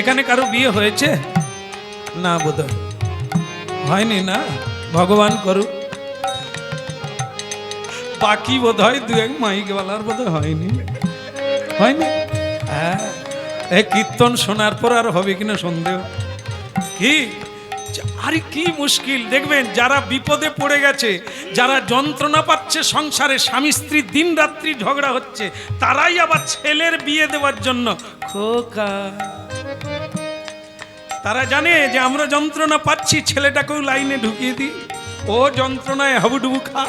এখানে কারো বিয়ে হয়েছে? না, বোধ হয়নি না, ভগবান করুক। বাকি বোধ হয় দু এক মাইকওয়ালার বোধ হয়নি, হয়নি। হ্যাঁ, এই কীর্তন শোনার পর আর হবে কিনা সন্দেহ। কি আরে কি মুশকিল দেখবেন, যারা বিপদে পড়ে গেছে, যারা যন্ত্রণা পাচ্ছে সংসারে, স্বামী স্ত্রী দিন রাত্রি ঝগড়া হচ্ছে, তারাই আবার ছেলের বিয়ে দেওয়ার জন্য খোকা। তারা জানে যে আমরা যন্ত্রণা পাচ্ছি, ছেলেটাকেও লাইনে ঢুকিয়ে দিই, ও যন্ত্রণায় হাবুডুবু খা।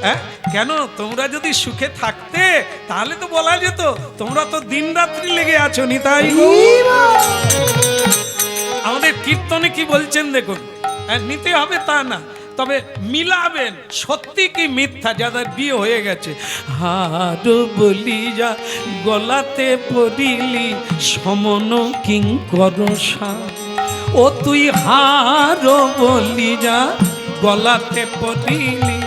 হ্যাঁ, কেন? তোমরা যদি সুখে থাকতে তাহলে তো বলা যেত, তোমরা তো দিন রাত্রি লেগে আছো নিতাই। আমাদের কীর্তনে কি বলছেন দেখুন, নিতে হবে তা না, তবে মিলাবেন সত্যি কি মিথ্যা। যাদের বিয়ে হয়ে গেছে, হার বলি যা গলাতে পড়িলি সমন কিং করসা, ও তুই হার বলি যা গলাতে পড়িলি।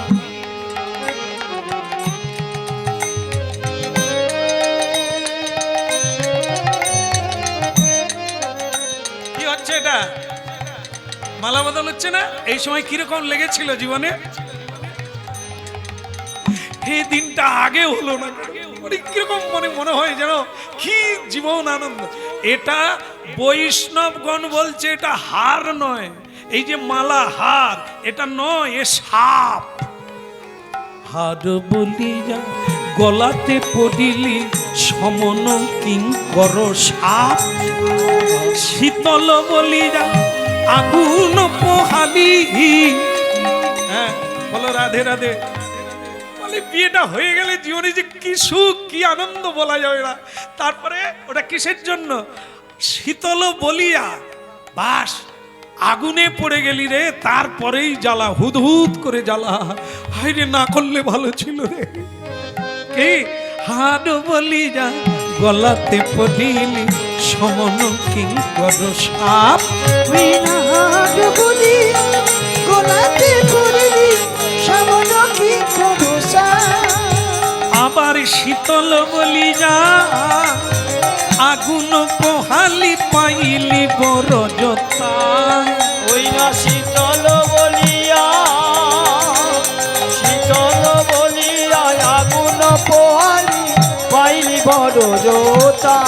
কি হচ্ছে এটা? মালা বদল হচ্ছে না? এই সময় কিরকম লেগেছিল জীবনে? এই দিনটা আগে হলো না, কিরকম মনে হয় যেন কি জীবন আনন্দ। এটা বৈষ্ণবগণ বলছে এটা হার নয়, এই যে মালা হার, এটা নয়, এ সাপ। হার বলি যা গলাতে পড়িলি সমন কিং কর সাপ, শীতল বলি যা আগুন পোহালি। হ্যাঁ, বলো রাধে রাধে। বলে বিয়েটা হয়ে গেলে জীবনে যে কি সুখ, কি আনন্দ বলা যাবে না। তারপরে ওটা কিসের জন্য? শীতল বলিয়া, বাস আগুনে পড়ে গেলি রে, তারপরেই জ্বালা, হুদহুদ করে জ্বালা। হায় রে, না করলে ভালো ছিল রে। কি হার বলি যা গলাতে পড়িলি সমন কিং কর সাপ, হার বলি গলাতে পড়িলি সমন কিং কর সাপ। আবার শীতল বলি যা আগুন পোহালি পাইলি বড় জোতা, ওই না শীতল বলিয়া, শীতল বলিয়া আগুন পোহালি পাইলি বড় জোতা।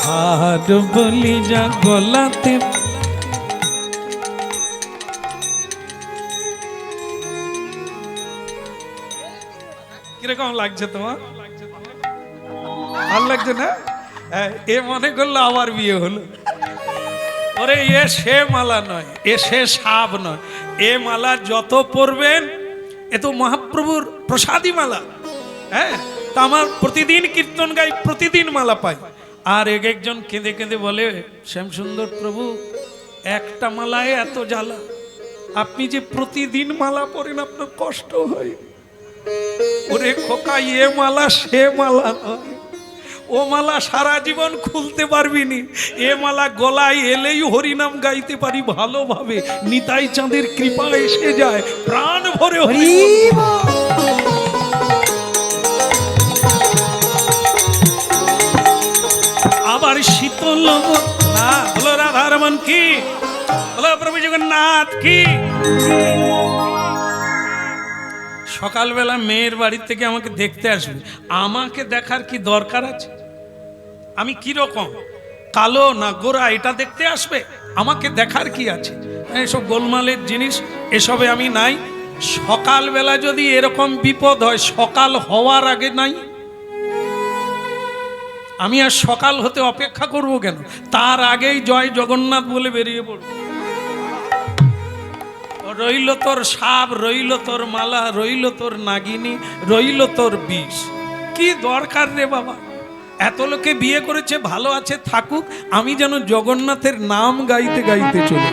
হার বলি যা গলাতে। কিরকম লাগছে তোমার? ভালো লাগছে না? এ মনে করলো আবার বিয়ে হলো। ওরে এ সে মালা নয়, এ সে সাপ নয়। এ মালা যত পরবেন, এ তো মহাপ্রভুর প্রসাদী মালা। হ্যাঁ, তা আমার প্রতিদিন কীর্তন গাই, প্রতিদিন মালা পাই। আর এক একজন কেঁদে কেঁদে বলে, শ্যামসুন্দর প্রভু একটা মালায় এত জ্বালা, আপনি যে প্রতিদিন মালা পরেন আপনার কষ্ট হয়। ওরে খোকা, এ মালা সে মালা নয়, ও মালা সারা জীবন খুলতে পারবি নি। এ মালা গলায় এলেই হরিনাম গাইতে পারি ভালোভাবে, নিতাই চাঁদের কৃপা এসে যায়, প্রাণ ভরে হরি। আবার শীতল না, বলো রাধারমন কি, বলো প্রভু জগন্নাথ কি। সকালবেলা মেয়ের বাড়ি থেকে আমাকে দেখতে আসবে, আমাকে দেখার কি দরকার আছে? আমি কি রকম, কালো না গোরা, এটা দেখতে আসবে? আমাকে দেখার কি আছে? এসব গোলমালের জিনিস, এসবে আমি নাই। সকালবেলা যদি এরকম বিপদ হয়, সকাল হওয়ার আগে নাই, আমি আর সকাল হতে অপেক্ষা করব কেন? তার আগেই জয় জগন্নাথ বলে বেরিয়ে পড়ব। রইল তোর সাপ, রইল তোর মালা, রইল তোর নাগিনী, রইল তোর বিষ। কি দরকার রে বাবা? এত লোকে বিয়ে করেছে, ভালো আছে, থাকুক। আমি যেন জগন্নাথের নাম গাইতে গাইতে চলি,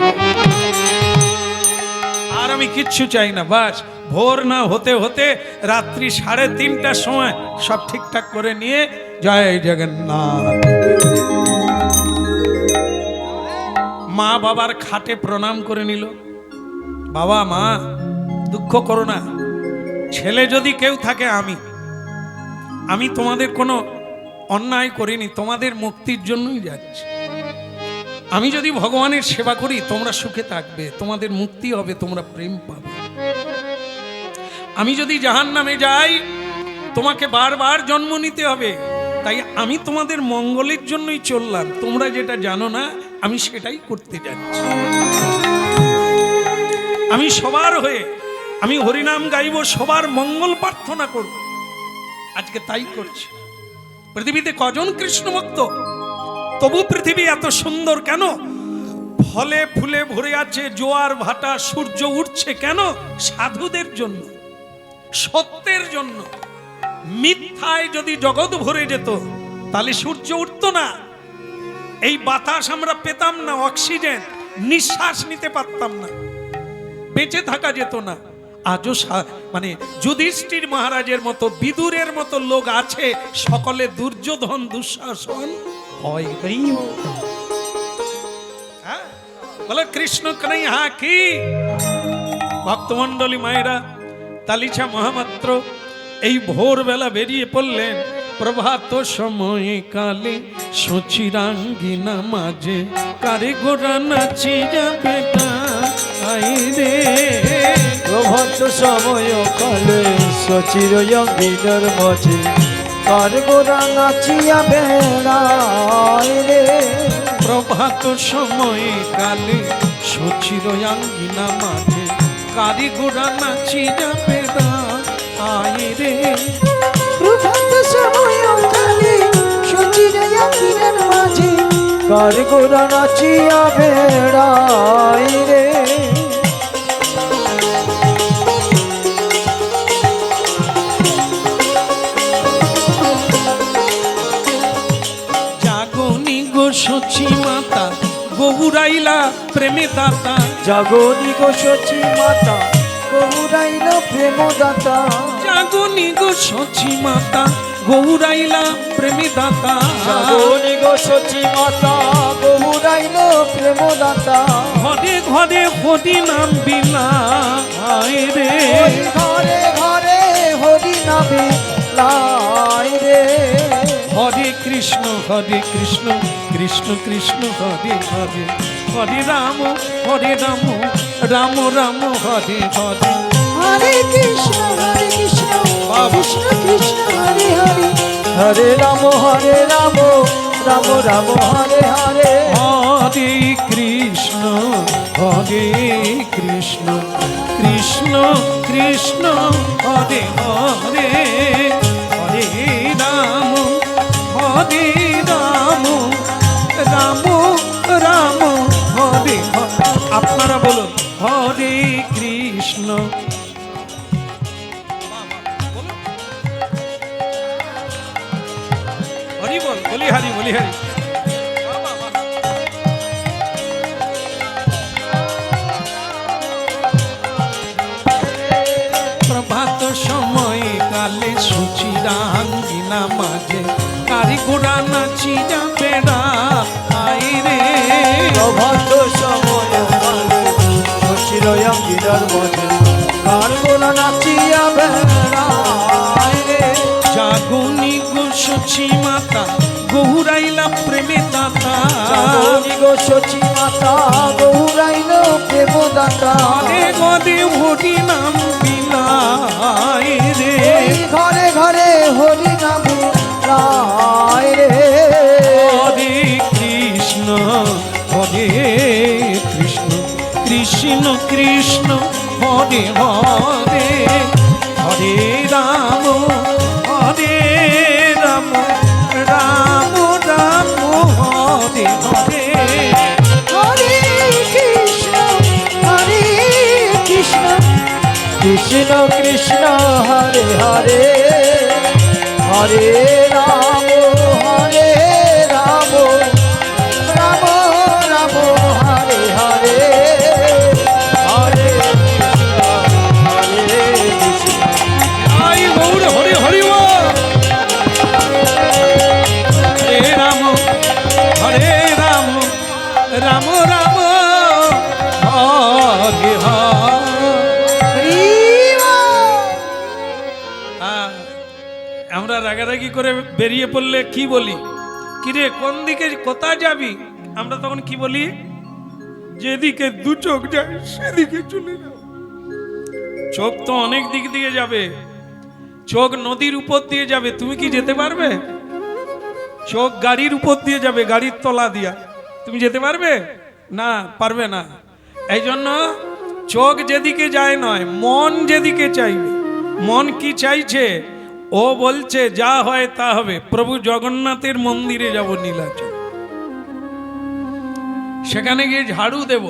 আর আমি কিচ্ছু চাই না। বাস ভোর না হতে হতে রাত্রি 3:30টার সময় সব ঠিকঠাক করে নিয়ে জয় জগন্নাথ। মা বাবার খাটে প্রণাম করে নিল। বাবা মা দুঃখ করো না, ছেলে যদি কেউ থাকে আমি তোমাদের কোনো অন্যায় করিনি, তোমাদের মুক্তির জন্যই যাচ্ছি। আমি যদি ভগবানের সেবা করি তোমরা সুখে থাকবে, তোমাদের মুক্তি হবে, তোমরা প্রেম পাবে। আমি যদি জাহান্নামে যাই তোমাকে বারবার জন্ম নিতে হবে। তাই আমি তোমাদের মঙ্গলের জন্যই চললাম, তোমরা যেটা জানো না আমি সেটাই করতে যাচ্ছি। আমি সবার হয়ে আমি হরিনাম গাইব, সবার মঙ্গল প্রার্থনা করব, আজকে তাই করছি। পৃথিবীতে কজন কৃষ্ণ ভক্ত? তবু পৃথিবী এত সুন্দর কেন? ফলে ফুলে ভরে আছে, জোয়ার ভাটা, সূর্য উঠছে কেন? সাধুদের জন্য, সত্যের জন্য। মিথ্যায় যদি জগৎ ভরে যেত তাহলে সূর্য উঠতো না, এই বাতাস আমরা পেতাম না, অক্সিজেন নিঃশ্বাস নিতে পারতাম না, বেঁচে থাকা যেত না। আজও মানে যুধিষ্ঠির মহারাজের মতো, বিদুরের মতো লোক আছে, সকলে দুর্যোধন দুঃশাসন হয় নাই। বলে কৃষ্ণ কানাইয়া কি। ভক্তমণ্ডলী মায়েরা, তালিছা মহামাত্র এই ভোরবেলা বেরিয়ে পড়লেন। প্রভাত সময়ে কালে সচিরাঙ্গিনা মাঝে কারে গোরা নাচি যাবে রে। প্রভাত সময় কালে সচির অঙ্গিনার মাঝে কার গোরা নাচিয়া বেড়ায় রে। প্রভাত সময়ে কালে সচিরাঙ্গিনা মাঝে কারে গোরা নাচি যাবে রে। প্রভাত সময় কালে সচিরাঙ্গিনার মাঝে কার গোরা নাচিয়া বেড়ায় রে। জাগনি গো সচি মাতা গৌরাইলা প্রেমে দাতা। জাগনি গো সচি মাতা গৌরাইল প্রেমদাতা। জাগনি গো সচি মাতা গৌরাইলা প্রেমে দাতা। জাগনি গো সচি মাতা গৌরাইল প্রেমদাতা। ঘরে ঘরে হরি নাম বিলায় রে। ঘরে ঘরে হরি নামে লাই রে। হরে কৃষ্ণ কৃষ্ণ কৃষ্ণ হরে হরে, হরে রাম রাম রাম হরে হরে। হরে কৃষ্ণ কৃষ্ণ কৃষ্ণ হরে হরে। হরে রাম রাম রাম হরে হরে। হরে কৃষ্ণ কৃষ্ণ কৃষ্ণ হরে হরে, হরে রাম রাম রাম হরে হরে। আপনারা বলুন হরে কৃষ্ণ। হরি বল, বলি হরি, বলি হরি। প্রভাত সময় কালে সুচিরাঙ্গিনা মাঝে কারি গোড়া নাচি যাবে রে। প্রভাত সময় কালে সচির অঙ্গিনার মাঝে কার গোরা নাচিয়া বেড়ায় রে। জাগনি গো সচি মাতা গৌরাইলা প্রেমে দাতা। জাগনি গো সচি মাতা গৌরাইল প্রেমদাতা। ঘরে ঘরে হরি নাম বিলায় রে। ঘরে ঘরে হরি নাম লাই রে। হরে কৃষ্ণ কৃষ্ণ কৃষ্ণ হরে হরে, হরে রাম রাম রাম হরে হরে। হরে কৃষ্ণ কৃষ্ণ কৃষ্ণ হরে হরে। হরে রাম রাম রাম হরে হরে। হরে কৃষ্ণ আই গৌর হরে হরি বল। হরে রাম রাম রাম হরে হরে। আমরা রাগারাগি করে বেরিয়ে পড়লে কি বলি, কিরে কোন দিকে কোথায় যাবি? আমরা তখন কি বলি? যেদিকে দু চোখ যায় সেদিকে চলে যাও। চোখ তো অনেক দিক দিয়ে যাবে। চোখ নদীর উপর দিয়ে যাবে, তুমি কি যেতে পারবে? চোখ গাড়ির উপর দিয়ে যাবে, গাড়ির তলা দিয়া, তুমি যেতে পারবে না? পারবে না। এই জন্য চোখ যেদিকে যায় নয়, মন যেদিকে চাইবে। মন কি চাইছে? ও বলছে যা হয় তা হবে, প্রভু জগন্নাথের মন্দিরে যাব নীলাচল, সেখানে গিয়ে ঝাড়ু দেব,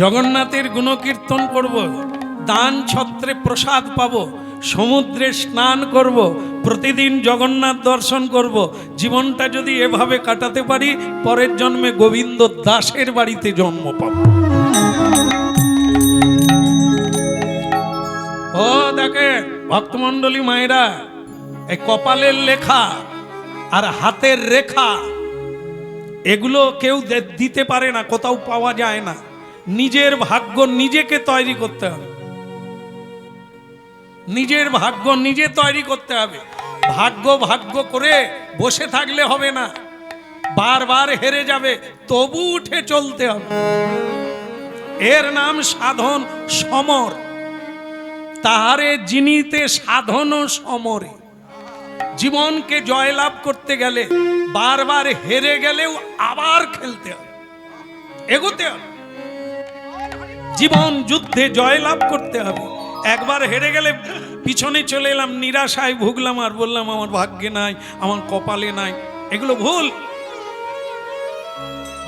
জগন্নাথের গুণকীর্তন করব, দান ছত্রে প্রসাদ পাবো, সমুদ্রে স্নান করব, প্রতিদিন জগন্নাথ দর্শন করব। জীবনটা যদি এভাবে কাটাতে পারি, পরের জন্মে গোবিন্দ দাসের বাড়িতে জন্ম পাব। ও দেখেন ভক্তমণ্ডলী মায়েরা, এই কপালের লেখা আর হাতের রেখা এগুলো কেউ দিতে পারে না, কোথাও পাওয়া যায় না। নিজের ভাগ্য নিজেকে তৈরি করতে হবে। নিজের ভাগ্য নিজে তৈরি করতে হবে। ভাগ্য ভাগ্য করে বসে থাকলে হবে না, বারবার হেরে যাবে, তবু উঠে চলতে হবে। এর নাম সাধন সমর। তাহারে যিনিতে সাধন সমরে। জীবনকে জয়লাভ করতে গেলে বারবার হেরে গেলেও আবার খেলতে হবে, এগোতে হবে। জীবন যুদ্ধে জয়লাভ করতে হবে। একবার হেরে গেলে পিছনে চলে এলাম, নিরাশায় ভুগলাম আর বললাম আমার ভাগ্যে নাই, আমার কপালে নাই, এগুলো ভুল।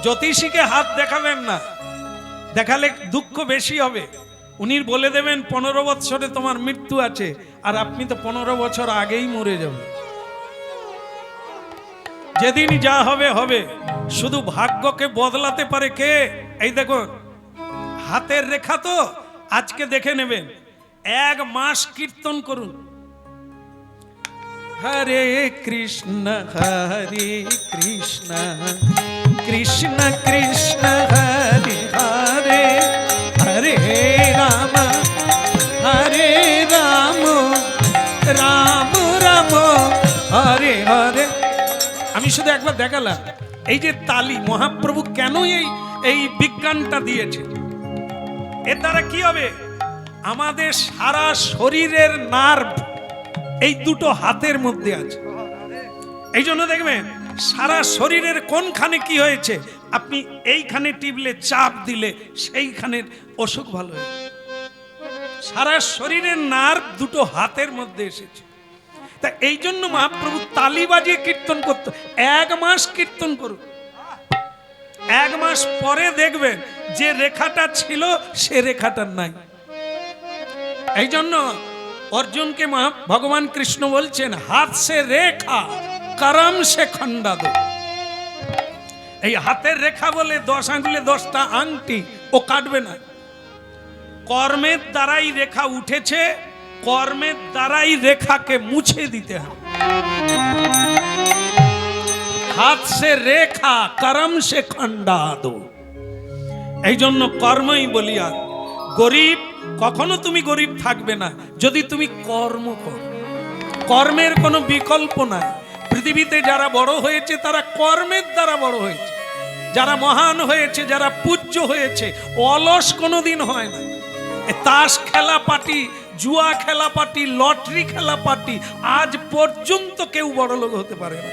জ্যোতিষীকে হাত দেখাবেন না, দেখালে দুঃখ বেশি হবে। উনি বলে দেবেন 15 বছরে তোমার মৃত্যু আছে, আর আপনি তো 15 বছর আগেই মরে যাবেন। যেদিন যা হবে হবে। শুধু ভাগ্যকে বদলাতে পারে কে? এই দেখুন হাতের রেখা তো আজকে দেখে নেবেন। 1 মাস কীর্তন করুন, হরে কৃষ্ণ হরে কৃষ্ণ কৃষ্ণ কৃষ্ণ হরে হরে, হরে রাম হরে রাম রাম রাম হরে হরে। আমি শুধু একবার দেখালাম। এই যে তালি, মহাপ্রভু কেন এই বিজ্ঞানটা দিয়েছে? এর দ্বারা কি হবে? আমাদের সারা শরীরের নার্ভ এই দুটো হাতের মধ্যে আছে। এই জন্য দেখবেন সারা শরীরের কোনখানে কি হয়েছে, আপনি এইখানে টিপলে, চাপ দিলে সেইখানের অসুখ ভালো হয়। সারা শরীরের নার্ভ দুটো হাতের মধ্যে এসেছে। তা এই জন্য মহাপ্রভু তালি বাজিয়ে কীর্তন করত। 1 মাস কীর্তন করুন, 1 মাস পরে দেখবেন যে রেখাটা ছিল সে রেখাটা নাই। এই জন্য অর্জুনকে ভগবান কৃষ্ণ বলছেন, হাত সে রেখা করম সে খন্ডা দো। এই হাতের রেখা বলে 10 আঙ্গুলে 10টা আংটি, ও কাটবে না। কর্মের দ্বারাই রেখা উঠেছে, কর্মের দ্বারাই রেখাকে মুছে দিতে হবে। হাত সে রেখা করম সে খন্ডা দো। এই জন্য কর্মই বলিয়া। গরিব কখনো তুমি গরিব থাকবে না যদি তুমি কর্ম করো। কর্মের কোনো বিকল্প নাই। পৃথিবীতে যারা বড় হয়েছে তারা কর্মের দ্বারা বড় হয়েছে। যারা মহান হয়েছে, যারা পূজ্য হয়েছে, অলস কোনোদিন হয় না। তাস খেলা পার্টি, জুয়া খেলা পার্টি, লটারি খেলা পার্টি, আজ পর্যন্ত কেউ বড় লোক হতে পারে না।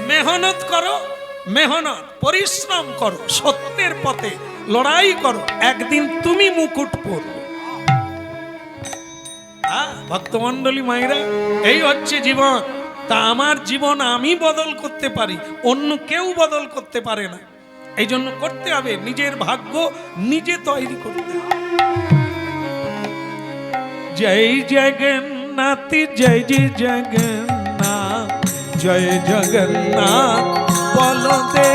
মেহনত করো, মেহনত পরিশ্রম করো, সত্যের পথে লড়াই করো, একদিন তুমি মুকুট পরবে। ভক্তমণ্ডলী মায়েরা, এই হচ্ছে জীবন। তা আমার জীবন আমি বদল করতে পারি, অন্য কেউ বদল করতে পারে না। এই জন্য করতে হবে নিজের ভাগ্য নিজে তৈরি করতে হবে। জয় জগন্নাথ, জয় জয় জগন্নাথ, জয় জগন্নাথ বলদে,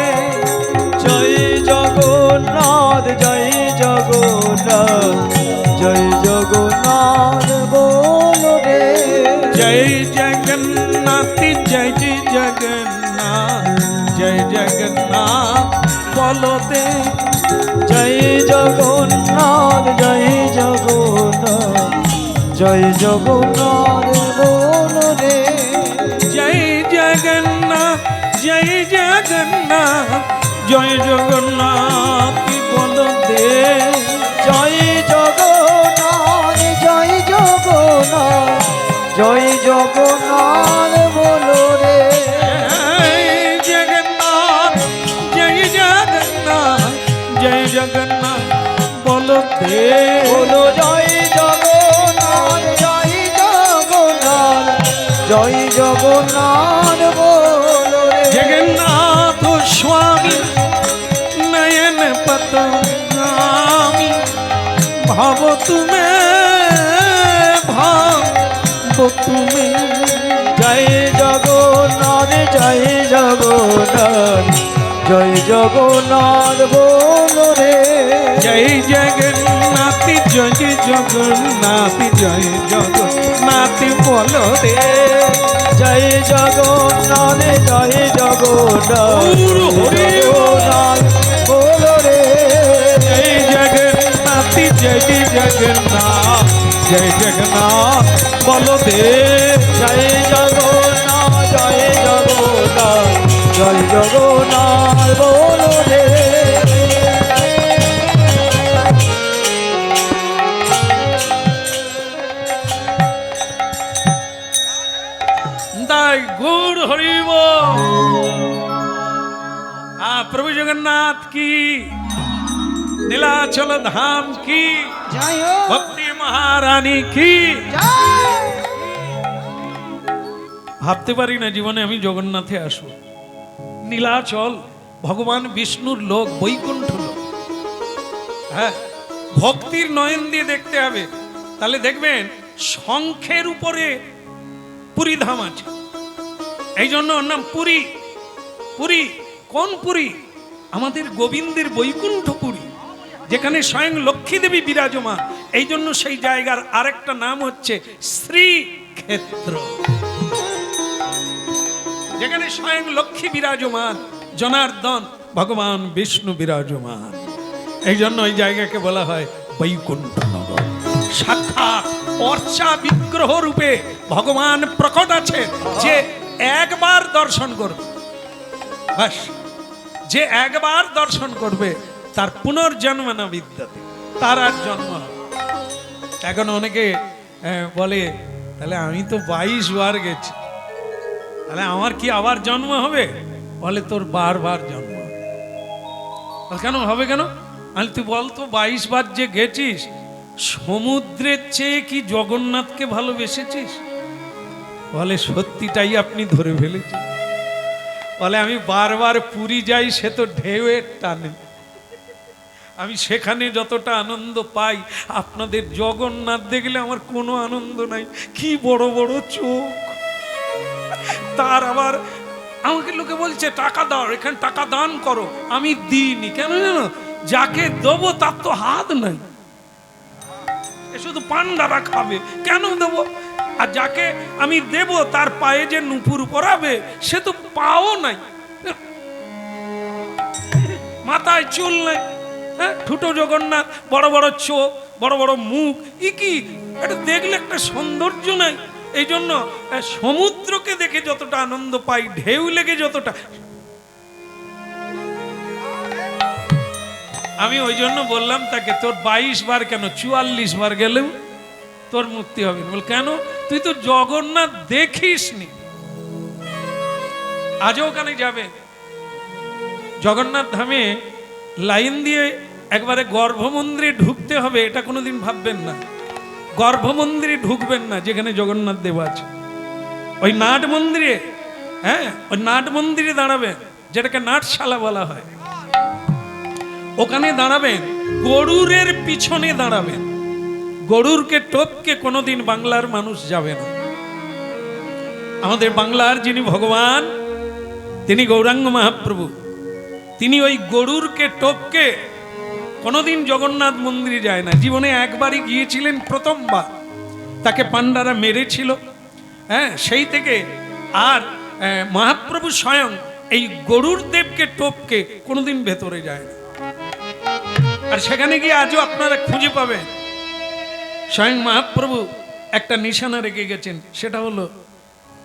জয় জগন্নাথ, জয় জগন্নাথ, জয় জগন্নাথ বলো রে। জয় জগন্নাথ, জয় জয় জগন্নাথ, জয় জগন্নাথ বলদে, জয় জগন্নাথ, জয় জগন্নাথ, জয় জগন্নাথ বলো রে। জয় জগন্নাথ, জয় জগন্নাথ জয় জগন্নাথ কি বলো দে জয় জগন্নাথ জয় জগন্নাথ জয় জগন্নাথ বলো রে জগন্নাথ জয় জগন্নাথ জয় জগন্নাথ বলো দে বলো জয় জগন্নাথ জয় জগন্নাথ জয় জগন্নাথ বলো রে জগন্নাথ স্বামী নয়ন পতগামী ভাব তুমি ভাব তুমি জয় জগন্নাথ জয় জগন্নাথ জয় জগন্নাথ বলো রে জয় জগন্নাথ জয় জগন্নাথ জয় জগন্নাথ বলো রে জয় জগন্নাথ জয় জগন্নাথ হরি জগন্নাথ বলো রে জয় জগন্নাথ জয় জগন্নাথ জয় জগন্নাথ বলো দে জয় জগন্নাথ জয় জগন্নাথ জয় জগন্নাথ বলো রে তাই গুড হরিব প্রভু জগন্নাথ কি নীলাচল ধাম কি জয় হো ভক্তি মহারানী কি জয় ভাবতে পারি না জীবনে আমি জগন্নাথে আসবো নীলাচল ভগবান বিষ্ণুর লোক বৈকুণ্ঠ লোক হ্যাঁ ভক্তির নয়ন দিয়ে দেখতে হবে তাহলে দেখবেন শঙ্খের উপরে পুরী ধাম আছে এই জন্য ওর নাম পুরী পুরী কোন পুরী আমাদের গোবিন্দের বৈকুণ্ঠপুরী যেখানে স্বয়ং লক্ষ্মী দেবী বিরাজমান এই জন্য সেই জায়গার আরেকটা নাম হচ্ছে শ্রীক্ষেত্র যেখানে স্বয়ং লক্ষ্মী বিরাজমান জনার্দন ভগবান বিষ্ণু বিরাজমান এই জন্য ওই জায়গাকে বলা হয় বৈকুণ্ঠ নগর সাক্ষাৎ অর্চা বিগ্রহ রূপে ভগবান প্রকট আছে যে একবার দর্শন করবে বাস যে একবার দর্শন করবে তার পুনর্জন্ম না বিদ্যাতে তার আর জন্ম হবে। এখন অনেকে বলে তাহলে আমি তো 22 বার গেছি তাহলে আমার কি আবার জন্ম হবে বলে তোর বারবার জন্ম হবে। কেন হবে কেন আমি তুই বল তো 22 বার যে গেছিস সমুদ্রের চেয়ে কি জগন্নাথকে ভালোবেসেছিস বলে সত্যিটাই আপনি ধরে ফেলেছেন বলে আমি বারবার পুরী যাই সে তো ঢেউয়ের টানে আমি সেখানে যতটা আনন্দ পাই আপনাদের জগন্নাথ দেখলে আমার কোনো আনন্দ নাই কি বড় বড় চোখ তার আবার আমাকে লোকে বলছে টাকা দাও এখানে টাকা দান করো আমি দিইনি কেন জানো যাকে দেবো তার তো হাত নাই এ শুধু পান্ডারা খাবে কেন দেবো আর যাকে আমি দেব তার পায়ে যে নুপুর পরাবে সে তো পাও নাই মাথায় চুল নাই হ্যাঁ ঠুটো জগন্নাথ বড় বড় চোখ বড় বড় মুখ কি এটা দেখলে একটা সৌন্দর্য নাই এই জন্য সমুদ্রকে দেখে যতটা আনন্দ পাই ঢেউ লেগে যতটা আমি ওই জন্য বললাম তাকে তোর 22 বার কেন 44 বার গেলেও তোর মুক্তি হবে বল কেন তুই তো জগন্নাথ দেখিসনি আজও ওখানে যাবে জগন্নাথ ধামে লাইন দিয়ে একবারে গর্ভমন্দিরে ঢুকতে হবে এটা কোনোদিন ভাববেন না গর্ভমন্দিরে ঢুকবেন না যেখানে জগন্নাথ দেব আছে ওই নাট মন্দিরে হ্যাঁ ওই নাট মন্দিরে দাঁড়াবেন যেটাকে নাটশালা বলা হয় ওখানে দাঁড়াবেন গরুরের পিছনে দাঁড়াবেন গরুরকে টপকে কোনোদিন বাংলার মানুষ যাবে না আমাদের বাংলার যিনি ভগবান তিনি গৌরাঙ্গ মহাপ্রভু তিনি ওই গরুরকে টপকে কোনোদিন জগন্নাথ মন্দিরে যায় না জীবনে একবারই গিয়েছিলেন প্রথমবার তাকে পান্ডারা মেরেছিল হ্যাঁ সেই থেকে আর মহাপ্রভু স্বয়ং এই গরুর দেবকে টপকে কোনোদিন ভেতরে যায় না আর সেখানে গিয়ে আজও আপনারা খুঁজে পাবেন স্বয়ং মহাপ্রভু একটা নিশানা রেখে গেছেন সেটা হলো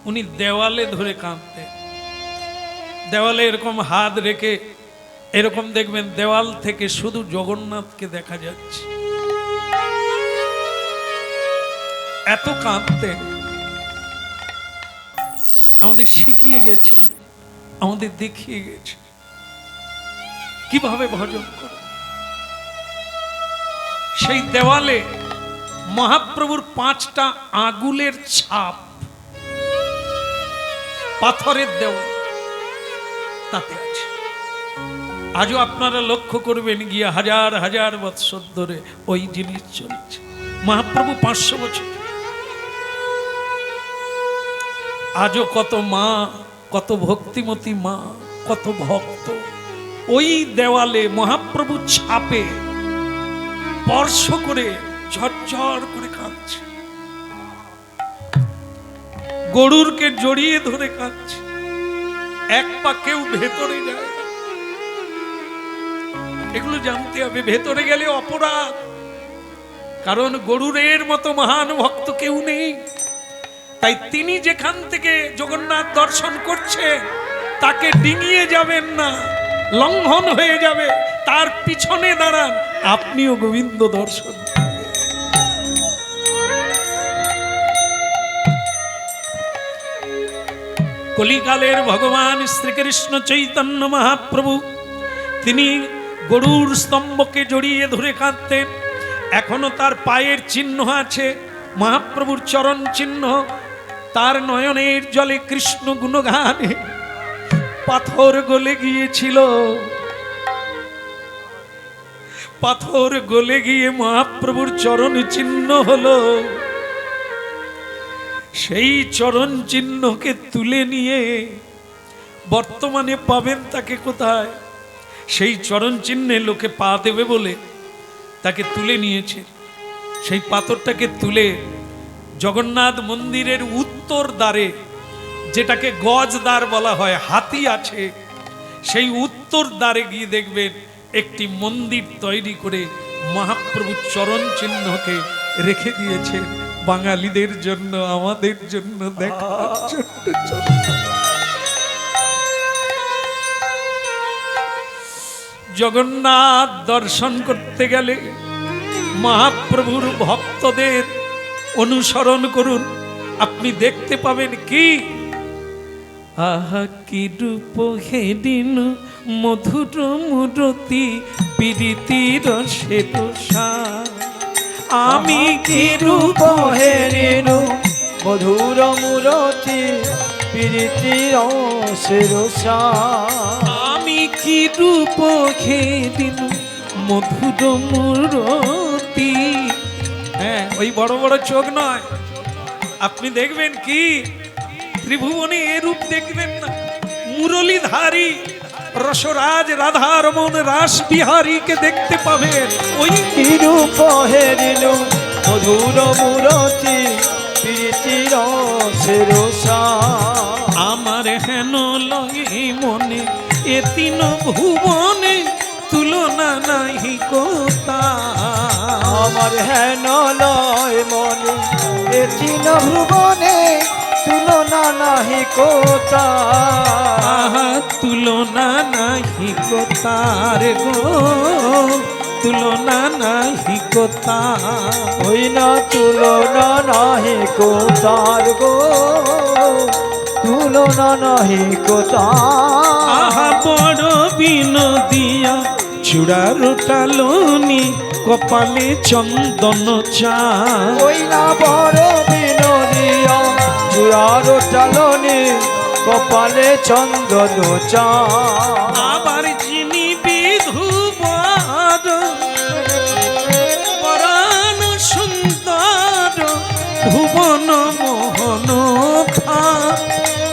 উনি দেওয়ালে ধরে কাঁদতেন দেওয়ালে এরকম হাত রেখে এরকম দেখবেন দেওয়াল থেকে শুধু জগন্নাথকে দেখা যাচ্ছে। এত কাঁদতেন, আমাদের শিখিয়ে গেছে, আমাদের দেখিয়ে গেছে কিভাবে ভজন করে। সেই দেওয়ালে মহাপ্রভুর 5টা আগুলের ছাপ, পাথরের দেওয়াল তাতে আছে। আজও আপনারা লক্ষ্য করবেন গিয়ে হাজার হাজার বৎসর ধরে ওই জিনিস চলছে। মহাপ্রভু 500 বছর, আজও কত মা, কত ভক্তিমতী মা, কত ভক্ত ওই দেওয়ালে মহাপ্রভু ছাপে স্পর্শ করে ঝরঝর করে কাঁদছে, গরুরকে জড়িয়ে ধরে কাঁদছে। এক পা কেউ ভেতরে যায় না, এগুলো জানতে হবে। ভেতরে গেলে অপরাধ, কারণ গরুরের মতো মহান ভক্ত কেউ নেই। তাই তিনি যেখান থেকে জগন্নাথ দর্শন করছে তাকে ডিঙিয়ে যাবেন না, লঙ্ঘন হয়ে যাবে। তার পিছনে দাঁড়ান, আপনিও গোবিন্দ দর্শন। কলিকালের ভগবান শ্রীকৃষ্ণ চৈতন্য মহাপ্রভু তিনি গরুর স্তম্ভকে জড়িয়ে ধরে কাঁদতেন। এখনো তার পায়ের চিহ্ন আছে, মহাপ্রভুর চরণ চিহ্ন। তার নয়নের জলে কৃষ্ণ গুণগানে পাথর গলে গিয়েছিল। পাথর গলে গিয়ে মহাপ্রভুর চরণ চিহ্ন হলো। সেই চরণ চিহ্নকে তুলে নিয়ে বর্তমানে পাবেন তাকে কোথায়? সেই চরণ চিহ্নে লোকে পা দেবে বলে তাকে তুলে নিয়েছে। সেই পাথরটাকে তুলে জগন্নাথ মন্দিরের উত্তর দ্বারে, যেটাকে গজদ্বার বলা হয়, হাতি আছে, সেই উত্তর দ্বারে গিয়ে দেখবেন একটি মন্দির তৈরি করে মহাপ্রভুর চরণ চিহ্নকে রেখে দিয়েছে বাঙালিদের জন্য, আমাদের জন্য দেখার জন্য। জগন্নাথ দর্শন করতে গেলে মহাপ্রভুর ভক্তদের অনুসরণ করুন, আপনি দেখতে পাবেন কি আহা কি রূপ হেদিন মধুর মূরতি প্রীতি রসে রসা। আমি কি রূপ হেরিনু মধুর মূরতি প্রীতি রসে রসা। আমি কি রূপ হেদিন মধুর মূরতি। হ্যাঁ, ওই বড় বড় চোখ নয়, আপনি দেখবেন কি ত্রিভুবনে এ রূপ দেখবেন না। মুরলীধারী রসরাজ রাধারমন রাস বিহারীকে দেখতে পাবেন। ওই কি রূপ হেরিনু মধুর মূরতি প্রীতি রসে রসা। আমার হেন লগে মনে এ তিন ভুবনে তুলনা নাহি কোতা। আমার হেন লয় মনে এ তিন ভুবনে তুলনা নাহি কোতা। আহা তুলনা নাহি কোতার গো, তুলনা নাহি কোতা। ওই না তুলনা নাহি কোতার গো, তুলনা নাহি কোতা। আহা বড় বিনোদিয়া চূড়ার টালনি কপালে চন্দন চা। ওই না বড় বিনোদিয়া চূড়ার টালনি কপালে চন্দন চা। আবার যিনি বিধুবর পরাণ সুন্দর ভুবন মোহন ফা।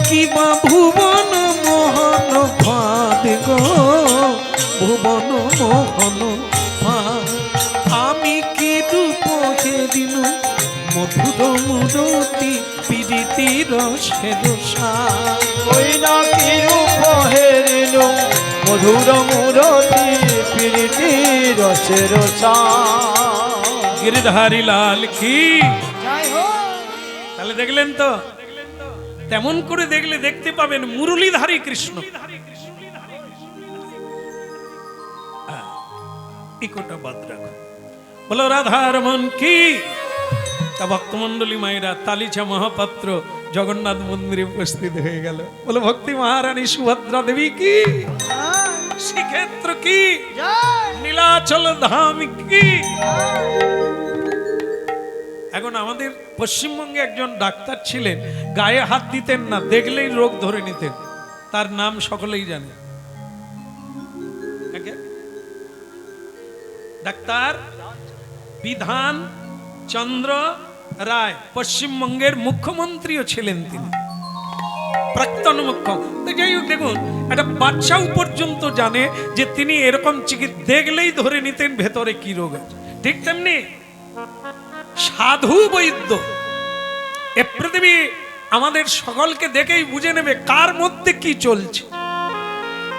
কিবা ভুবন মোহন ফাদ গো, ভুবন মোহন ফা। আমি কি রূপ হেদিন মধুর মূরতি প্রীতি রসে রসা। ওই না কি রূপ হেরিনু মধুর মূরতি প্রীতি রসে রসা। গিরিধারী লাল কি। জয় হোক। তাহলে দেখলেন তো, তেমন করে দেখলে দেখতে পাবেন মুরলীধারী কৃষ্ণ। ইকোটা বাদ রাখো, বলো রাধার মন কি। তা ভক্তমন্ডলী মায়েরা তালিচা মহাপাত্র জগন্নাথ মন্দিরে উপস্থিত হয়ে গেল। বলো ভক্তি মহারানী সুভদ্রা দেবী কি, শ্রীক্ষেত্র কি, নীলাচল ধাম কি। এখন আমাদের পশ্চিমবঙ্গে একজন ডাক্তার ছিলেন, গায়ে হাত দিতেন না, দেখলেই রোগ ধরে নিতেন। তার নাম সকলেই জানে, ডাক্তার বিধান চন্দ্র রায়। পশ্চিমবঙ্গের মুখ্যমন্ত্রীও ছিলেন তিনি, প্রাক্তন মুখ্যমন্ত্রী। যাই হোক, দেখুন একটা বাচ্চাও পর্যন্ত জানে যে তিনি এরকম চিকিৎসা দেখলেই ধরে নিতেন ভেতরে কি রোগ আছে। ঠিক তেমনি সাধু বৈদ্য এ পৃথিবী আমাদের সকলকে দেখেই বুঝে নেবে কার মধ্যে কি চলছে,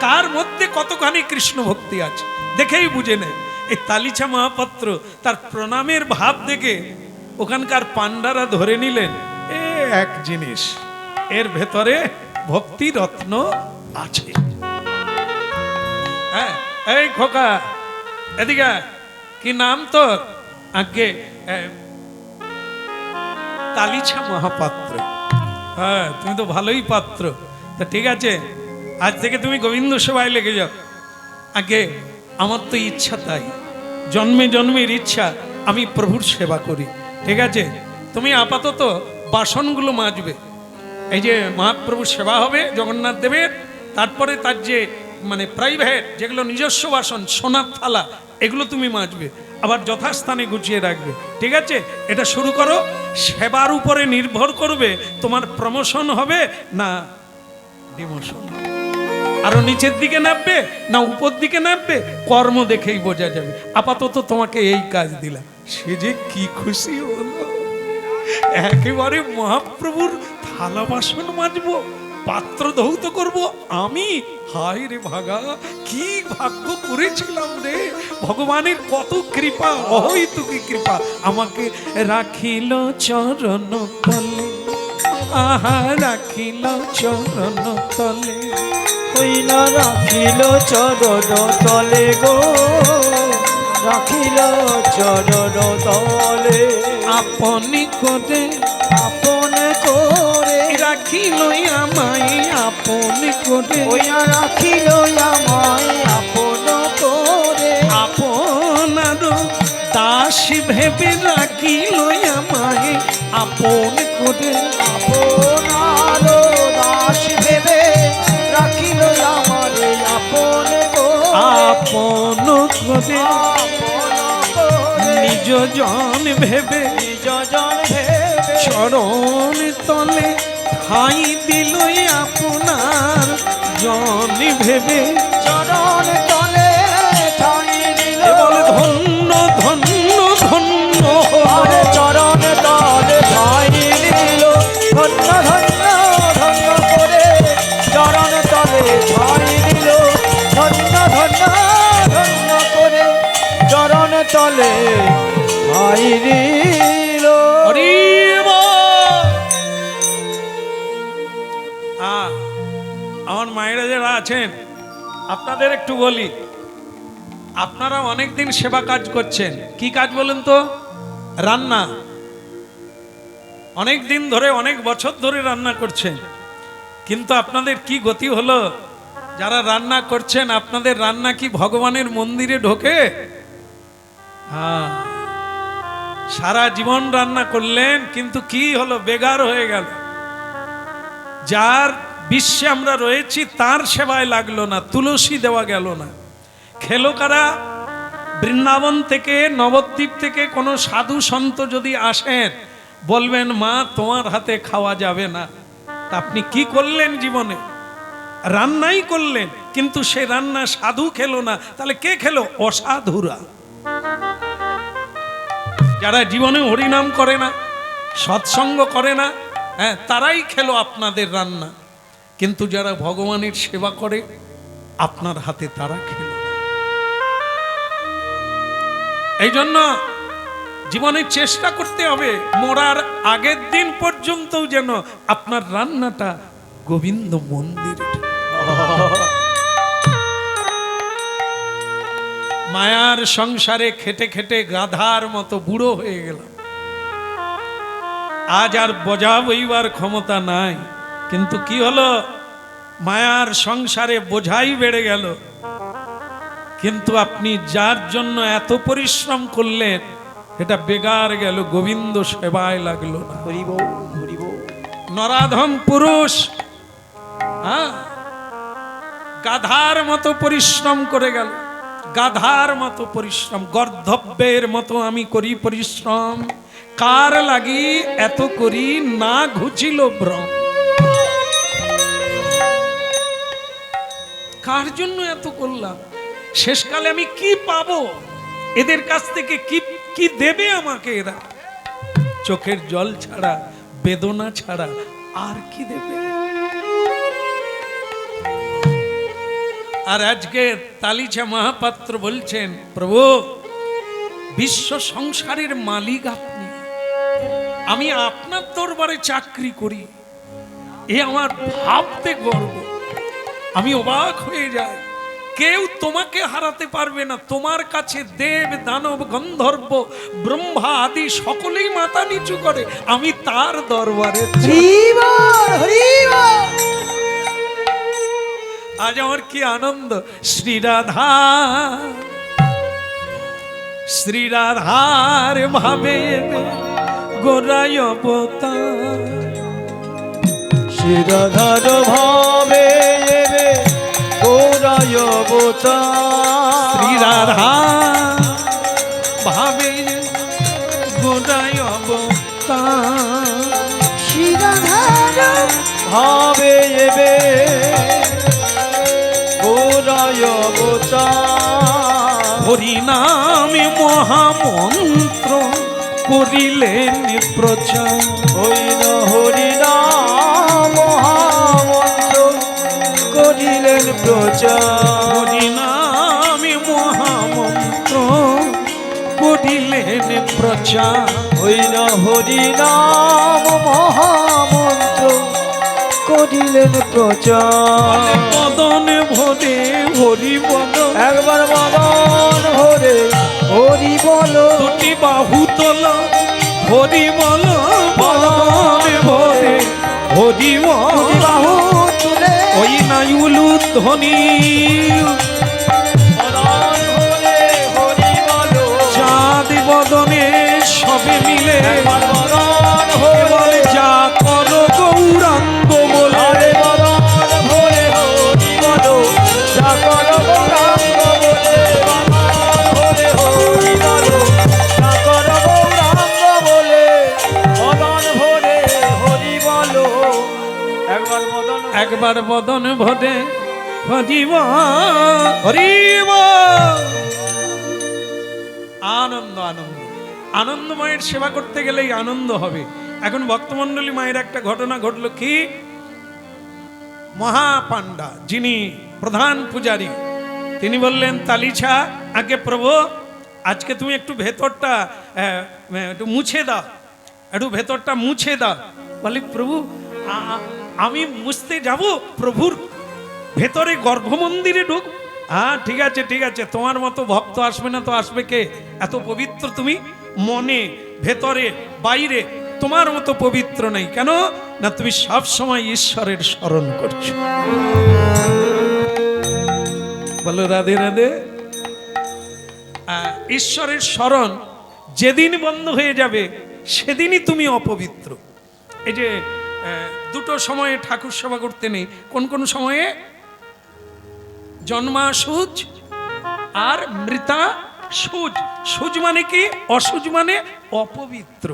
কার মধ্যে কতখানি কৃষ্ণ ভক্তি আছে, দেখেই বুঝে নেয়। এই তালিচা মহাপাত্র তার প্রণামের ভাব দেখে ওখানকার পান্ডারা ধরে নিলেন এ এক জিনিস, এর ভেতরে ভক্তি রত্ন আছে। হ্যাঁ, এই খোকা এদিকে, কি নাম তোর? আগে তালিচা মহাপাত্র। হ্যাঁ, তুমি তো ভালোই পাত্র। তা ঠিক আছে, আজ থেকে তুমি গোবিন্দ সেবায় লেগে যাও। আগে আমার তো ইচ্ছা তাই, জন্মে জন্মের ইচ্ছা আমি প্রভুর সেবা করি। ঠিক আছে, তুমি আপাতত বাসনগুলো মাজবে। এই যে মহাপ্রভুর সেবা হবে জগন্নাথ দেবের, তারপরে তার যে মানে প্রাইভেট যেগুলো নিজস্ব বাসন, সোনার থালা, এগুলো তুমি মাজবে, আবার যথাস্থানে গুছিয়ে রাখবে। ঠিক আছে, এটা শুরু করো। সেবার উপরে নির্ভর করবে তোমার প্রমোশন হবে না ডিমোশন, আরো নিচের দিকে নামবে না উপর দিকে নামবে, কর্ম দেখেই বোঝা যাবে। আপাতত তোমাকে এই কাজ দিলাম। সে যে কি খুশি হলো, একেবারে মহাপ্রভুর থালা বাসন মাজবো, পাত্র ধৌত করব আমি। হায় রে ভাগা, কি ভাগ্য করেছিলাম রে, ভগবানের কত কৃপা, অহৈতুকী কৃপা। আমাকে রাখিল চরণ তলে, আহা রাখিল চরণ তলে, হইলা রাখিল চরণ তলে গো, রাখিল চরণ তলে। আপনি করে আপন করে রাখিল আমায়, আপনি করে ওইয়া রাখিল আমায় আপন করে। আপনার দাস ভেবে রাখিল আমায়, আপন করে আপনার দাস ভেবে রাখিল আমারে আপন করে। আপন করে নিজ জন ভেবে, নিজ জন ভেবে চরণ তলে ঠাই দিল আপনার জন ভেবে। চরণ তলে ঠাই দিল, বলে ধন্য ধন্য ধন্য, আরে চরণ তলে ঠাই দিল, ধন্য ধন্য ধন্য করে চরণ তলে ঠাই দিল, ধন্য ধন্য ধন্য করে চরণ তলে ঠাই দিল। হরি বল। আমার মায়েরা যারা আছেন আপনাদের একটু বলি, আপনারা অনেকদিন সেবা কাজ করছেন। কি কাজ বলেন তো? রান্না। অনেক দিন ধরে, অনেক বছর ধরে রান্না করছেন, কিন্তু আপনাদের কি গতি হলো? যারা রান্না করছেন, আপনাদের রান্না কি ভগবানের মন্দিরে ঢোকে? হ্যাঁ, সারা জীবন রান্না করলেন, কিন্তু কি হলো? বেগার হয়ে গেল। যার বিশ্বে আমরা রয়েছি তার সেবায় লাগলো না, তুলসী দেওয়া গেল না। খেলো কারা? বৃন্দাবন থেকে, নবদ্বীপ থেকে কোনো সাধু সন্ত যদি আসেন, বলবেন মা তোমার হাতে খাওয়া যাবে না। তা আপনি কি করলেন জীবনে? রান্নাই করলেন, কিন্তু সে রান্না সাধু খেলো না। তাহলে কে খেলো? অসাধুরা, যারা জীবনে হরিনাম করে না, সৎসঙ্গ করে না, হ্যাঁ, তারাই খেলো আপনাদের রান্না। কিন্তু যারা ভগবানের সেবা করে আপনার হাতে, তারা খেলো। এই জন্য জীবনে চেষ্টা করতে হবে মরার আগের দিন পর্যন্তও যেন আপনার রান্নাটা গোবিন্দ মন্দিরে। মায়ার সংসারে খেটে খেটে গাধার মতো বুড়ো হয়ে গেলাম, আজ আর বোঝা বইবার ক্ষমতা নাই। কিন্তু কি হলো, মায়ার সংসারে বোঝাই বেড়ে গেল। কিন্তু আপনি যার জন্য এত পরিশ্রম করলেন এটা বেগার গেল, গোবিন্দ সেবায় লাগলো না। হরিব হরিব। নরাধম পুরুষ হ্যাঁ গাধার মতো পরিশ্রম করে গেল, গাধার মতো পরিশ্রম, গর্ধব্যের মতো আমি করি পরিশ্রম, কার লাগি এত করি না ঘুচিল ভ্রম। কার জন্য এত করলাম, শেষকালে আমি কি পাবো, এদের কাছ থেকে কি কি দেবে আমাকে এরা? চোখের জল ছাড়া, বেদনা ছাড়া আর কি দেবে? আর আজকে তালিচা মহাপাত্র বলছেন, প্রভু বিশ্ব সংসারের মালিক আপনি, আমি আপনার দরবারে চাকরি করি, এ আমার ভাবতে গর্ব। আমি অবাক হয়ে যাই, কেউ তোমাকে হারাতে পারবে না। তোমার কাছে দেব দানব গন্ধর্ব ব্রহ্মা আদি সকলেই মাথা নিচু করে, আমি তার দরবারে। হরিব হরিব। আজ আমার কি আনন্দ। শ্রীরাধা শ্রীরাধার ভাবে গোরায় অবতার, শ্রীরাধার ভাবে এবে গোরায় অবতার। শ্রীরাধা ভাবে গোরায় অবতার, শ্রীরাধার ভাবে এবে গোরায় অবতার। হরিনামে মহামন্ত্র করিলেন প্রচার, হরিণ হরিনাম মহামন্ত্র করিলেন প্রচার। হরিনামে মহামন্ত্র করিলেন প্রচার, হরিণ হরিনাম মহামন্ত্র করিলেন প্রচার। মদন ভরে হরি বল, একবার মদন ভরে হরি বল, দুটি বাহু তোল হরি বল, মদন ভরে হরি বল, বাহু তুলে ওই নাইউলু ধ্বনি মদন ভরে হরি বল। চাঁদ বদনে সবে মিলে একবার মদন ভরে বলে যা করো গৌরাঙ্গ বলে। আরে মদন ভরে হরি বল, যা করো গৌরাঙ্গ বলে। মদন ভরে হরি বল, যা করো গৌরাঙ্গ বলে। মদন ভরে হরি বল, একবার মদন একবার বদন ভরে হরিব হরিব। আনন্দ আনন্দ আনন্দময়ের সেবা করতে গেলেই আনন্দ হবে। এখন ভক্তমণ্ডলী মায়ের একটা ঘটনা ঘটলো, কি মহাপাণ্ডা যিনি প্রধান পূজারী তিনি বললেন, তালিছা আগে প্রভু আজকে তুমি একটু ভেতরটা একটু মুছে দাও, একটু ভেতরটা মুছে দাও। বলি প্রভু আমি মুছতে যাব, প্রভুর ভেতরে গর্ভমন্দিরে ঢুক? হ্যাঁ ঠিক আছে ঠিক আছে, তোমার মতো ভক্ত আসবে না তো আসবে কে? এত পবিত্র তুমি, মনে ভেতরে বাইরে তোমার মতো পবিত্র নেই। কেন না তুমি সব সময় ঈশ্বরের স্মরণ করছো। বলো রাধে রাধে। ঈশ্বরের স্মরণ যেদিন বন্ধ হয়ে যাবে সেদিনই তুমি অপবিত্র। এই যে দুটো সময়ে ঠাকুর সেবা করতে নেই, কোন কোন সময়ে? জন্মাসুজ আর মৃতা সুজ। সুজ মানে কি? অসুজ মানে অপবিত্র।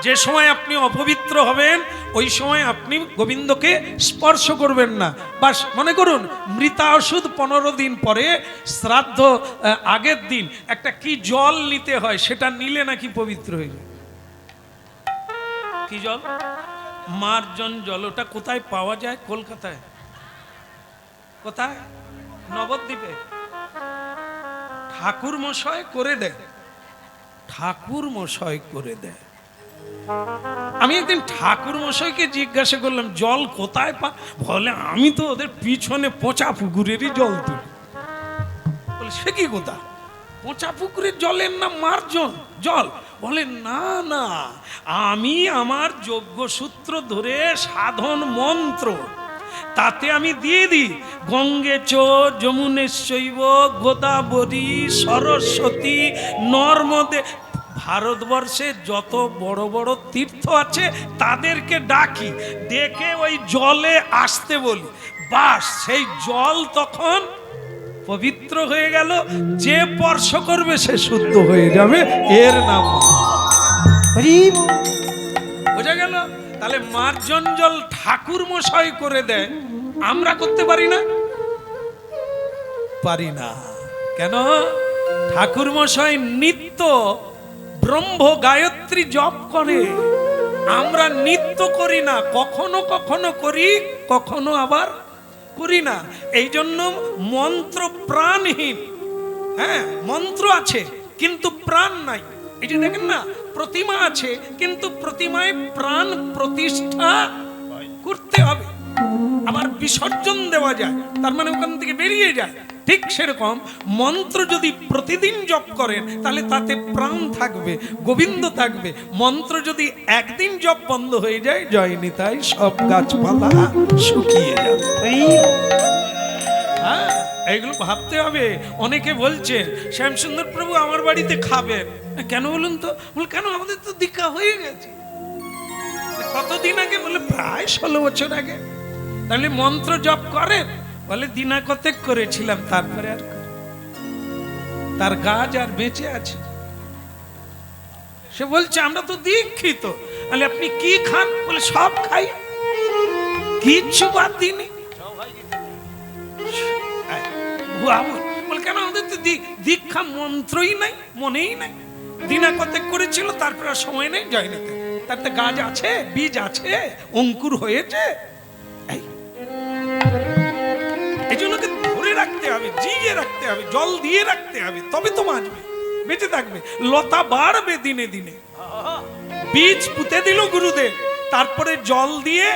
যে সময় আপনি অপবিত্র হবেন ওই সময় আপনি গোবিন্দকে স্পর্শ করবেন না। বাস মনে করুন মৃতা ওষুধ 15 দিন পরে শ্রাদ্ধ আগের দিন একটা কি জল নিতে হয়, সেটা নিলে নাকি পবিত্র হয়ে যায়। কি জল? মার্জন জল। ওটা কোথায় পাওয়া যায়? কলকাতায়। কোথায়? নবদ্বীপে। ঠাকুর মশাই করে দেয়। ঠাকুর মশাই করে দেয়। আমি একদিন ঠাকুর মশাইকে জিজ্ঞাসা করলাম জল কোথায় পা, বলে আমি তো ওদের পিছনে পচা পুকুরেরই জল তুলি। বলে সে কি কথা, পচা পুকুরের জলের নাম মার্জন জল? বলে না না, আমি আমার যজ্ঞসূত্র ধরে সাধন মন্ত্র তাতে আমি দিয়ে দিই গঙ্গে চ যমুনেশ্বৈব গোদাবরী সরস্বতী নর্মদে, ভারতবর্ষে যত বড় বড় তীর্থ আছে তাদেরকে ডাকি, ডেকে ওই জলে আসতে বলি, বাস সেই জল তখন পবিত্র হয়ে গেল, যে স্পর্শ করবে সে শুদ্ধ হয়ে যাবে, এর নাম। বোঝা গেল? তাহলে মার্জন জল ঠাকুর মশাই করে দেয়, আমরা করতে পারি না? পারি না। কেন? ঠাকুর মশাই নিত্য ব্রহ্ম গায়ত্রী জপ করে, আমরা নিত্য করি না, কখনো কখনো করি, কখনো আবার করি না। এই জন্য মন্ত্র প্রাণহীন। হ্যাঁ, মন্ত্র আছে কিন্তু প্রাণ নাই। এই যে দেখেন না, প্রতিমা আছে কিন্তু প্রতিমায় প্রাণ প্রতিষ্ঠা করতে হবে, আবার বিসর্জন দেওয়া যায়, তার মানে ওখান থেকে বেরিয়ে যায়। ঠিক সেরকম মন্ত্র যদি প্রতিদিন জপ করেন তাহলে তাতে প্রাণ থাকবে, গোবিন্দ থাকবে। মন্ত্র যদি একদিন জপ বন্ধ হয়ে যায়, জয় নিতাই, সব গাছপালা শুকিয়ে যাবে। হ্যাঁ, এইগুলো ভাবতে হবে। অনেকে বলছে শ্যামসুন্দর প্রভু আমার বাড়িতে খাবেন, কেন বলুন তো? বল কেন, আমাদের তো দীক্ষা হয়ে গেছে। কতদিন আগে? বলে প্রায় 16 বছর আগে। তাহলে মন্ত্র জপ করেন? বলে দিনা কতেক করেছিলাম, তারপরে আর তার গাছ আর বেঁচে আছে। সে বলছে আমরা তো দীক্ষিত। বলে আপনি কি খান? বলে সব খাই, কিচ্ছু বাদ দিইনি। বলে কেন, আমাদের তো দীক্ষা মন্ত্রই নাই, মনেই নাই। দিনা কতেক করেছিল, তারপরে আর সময় নেই। জয় নিতে, তাতে গাছ আছে, বীজ আছে, অঙ্কুর হয়েছে। এই জন্য ধরে রাখতে হবে, জিয়ে রাখতে হবে, জল দিয়ে রাখতে হবে, তবে তো বাঁচবে, বেঁচে থাকবে। লতা বাড়বে দিনে দিনে। বীজ পুঁতে দিল গুরুদেব, তারপরে জল দিয়ে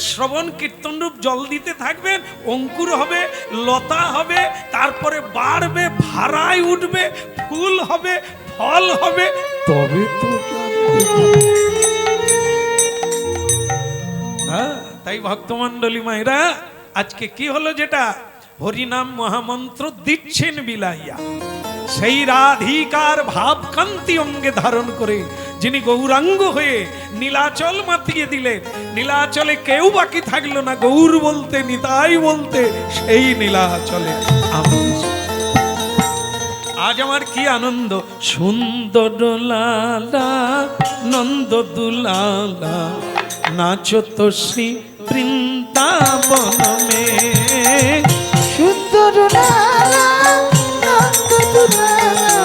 শ্রবণ কীর্তন রূপ জল দিতে থাকবেন, অঙ্কুর হবে, লতা হবে, তারপরে বাড়বে, ভাড়ায় উঠবে, ফুল হবে, ফল হবে, তবে তো। হ্যাঁ, তাই ভক্তমণ্ডলী মায়েরা, আজকে কি হলো, যেটা হরিনাম মহামন্ত্র দিচ্ছেন বিলাইয়া, সেই রাধিকার ভাব কান্তি অঙ্গে ধারণ করে যিনি গৌরাঙ্গ হয়ে নীলাচল মাতিয়ে দিলেন, নীলাচলে কেউ বাকি থাকলো না, গৌর বলতে, নিতাই বলতে, সেই নীলাচলে আমি। আজ আমার কি আনন্দ, সুন্দর লালা নন্দ দুলালা নাচো তো শ্রী বৃন্দাবন মে, সুন্দর লালা নন্দ দুলালা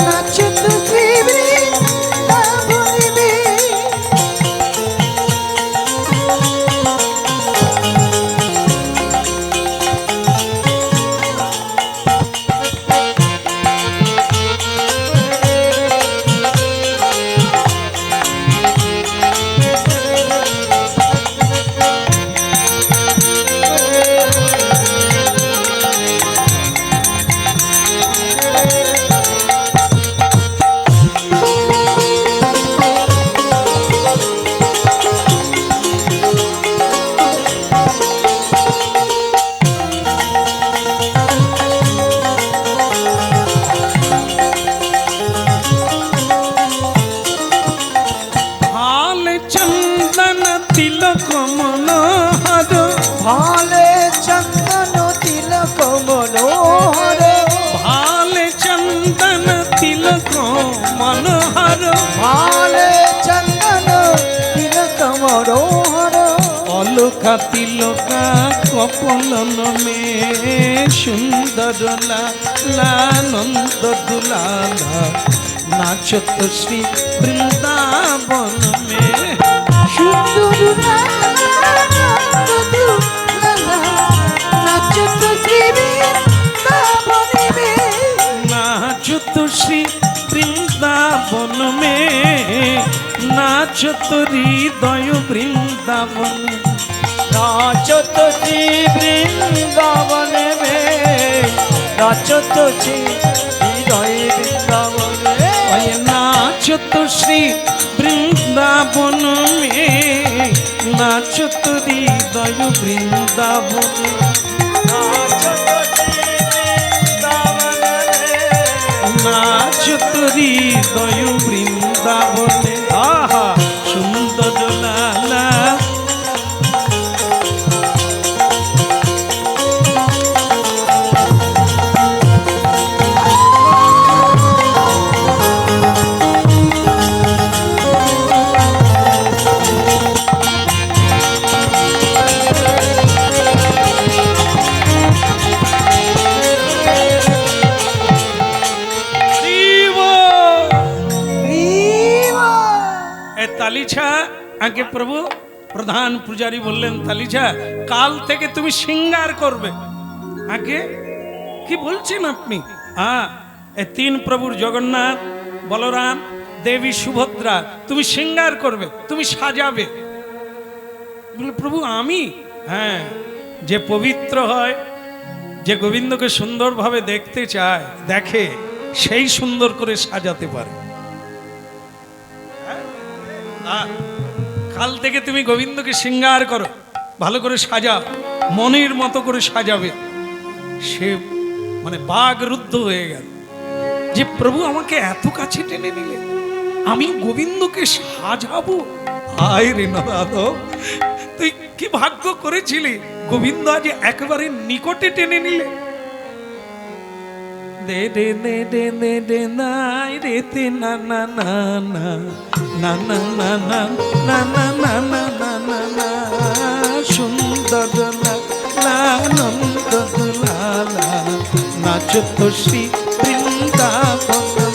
নাচো তো শ্রী বৃন্দাবন মে। ভালে চন্দন তিলক মনোহর, ভালে চন্দন তিলক মনোহর, ভালে চন্দন তিলক মনোহর, অলকা তিলকা কপলন মে, সুন্দর লালা নন্দ দুলালা নাচো তো শ্রী বৃন্দাবন মে। সুন্দর লালা নন্দ দুলালা নাচো তো শ্রী বৃন্দাবন মে, নাচো তো শ্রী বৃন্দাবন নাচত হৃদয় বৃন্দাবনে नाचत श्री वृंदावन में नाचत श्री हृदय वृंदावन ওই নাচত শ্রী বৃন্দাবন মে নাচত হৃদয় বৃন্দাবনে नाचत श्री वृंदावन में নাচত হৃদয় বৃন্দাবনে আহা সুন্দর লালা তালিছা আগে প্রভু প্রধান পূজারী বললেন তালিছা কাল থেকে তুমি সিঙ্গার করবে আগে কি বলছেন আপনি এই তিন প্রভুর জগন্নাথ বলরাম দেবী সুভদ্রা তুমি সিঙ্গার করবে তুমি সাজাবে বলে প্রভু আমি হ্যাঁ যে পবিত্র হয় যে গোবিন্দকে সুন্দরভাবে দেখতে চায় দেখে সেই সুন্দর করে সাজাতে পারে কাল থেকে তুমি গোবিন্দকে সিঙ্গার করো ভালো করে সাজাও মনের মতো করে সাজাবে সে মানে বাঘ রুদ্ধ হয়ে গেল যে প্রভু আমাকে এত কাছে টেনে নিলে আমি গোবিন্দকে সাজাবো আয় রে নারদ তুই কি ভাগ্য করেছিলি গোবিন্দ আজ একেবারে নিকটে টেনে নিলে দে দে দে দে দে দে নাই রে তে না না না না না না না না না না না না না না না সুন্দর লানন্দ লালা নাচত শ্রী বৃন্দাবন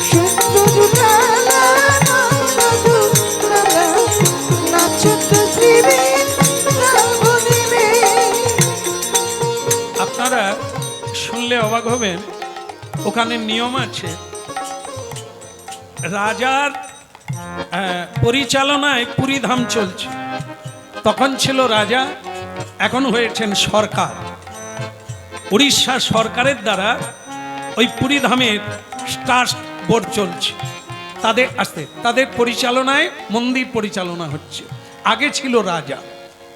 সুন্দর লালা নন্দ লালা নাচত শ্রী বৃন্দাবনে মে। আপনারা শুনলে অবাক হবেন ওখানে নিয়ম আছে রাজার পরিচালনায় পুরীধাম চলছে তখন ছিল রাজা এখন হয়েছেন সরকার উড়িষ্যা সরকারের দ্বারা ওই পুরীধামের ট্রাস্ট বোর্ড চলছে তাদের পরিচালনায় মন্দির পরিচালনা হচ্ছে আগে ছিল রাজা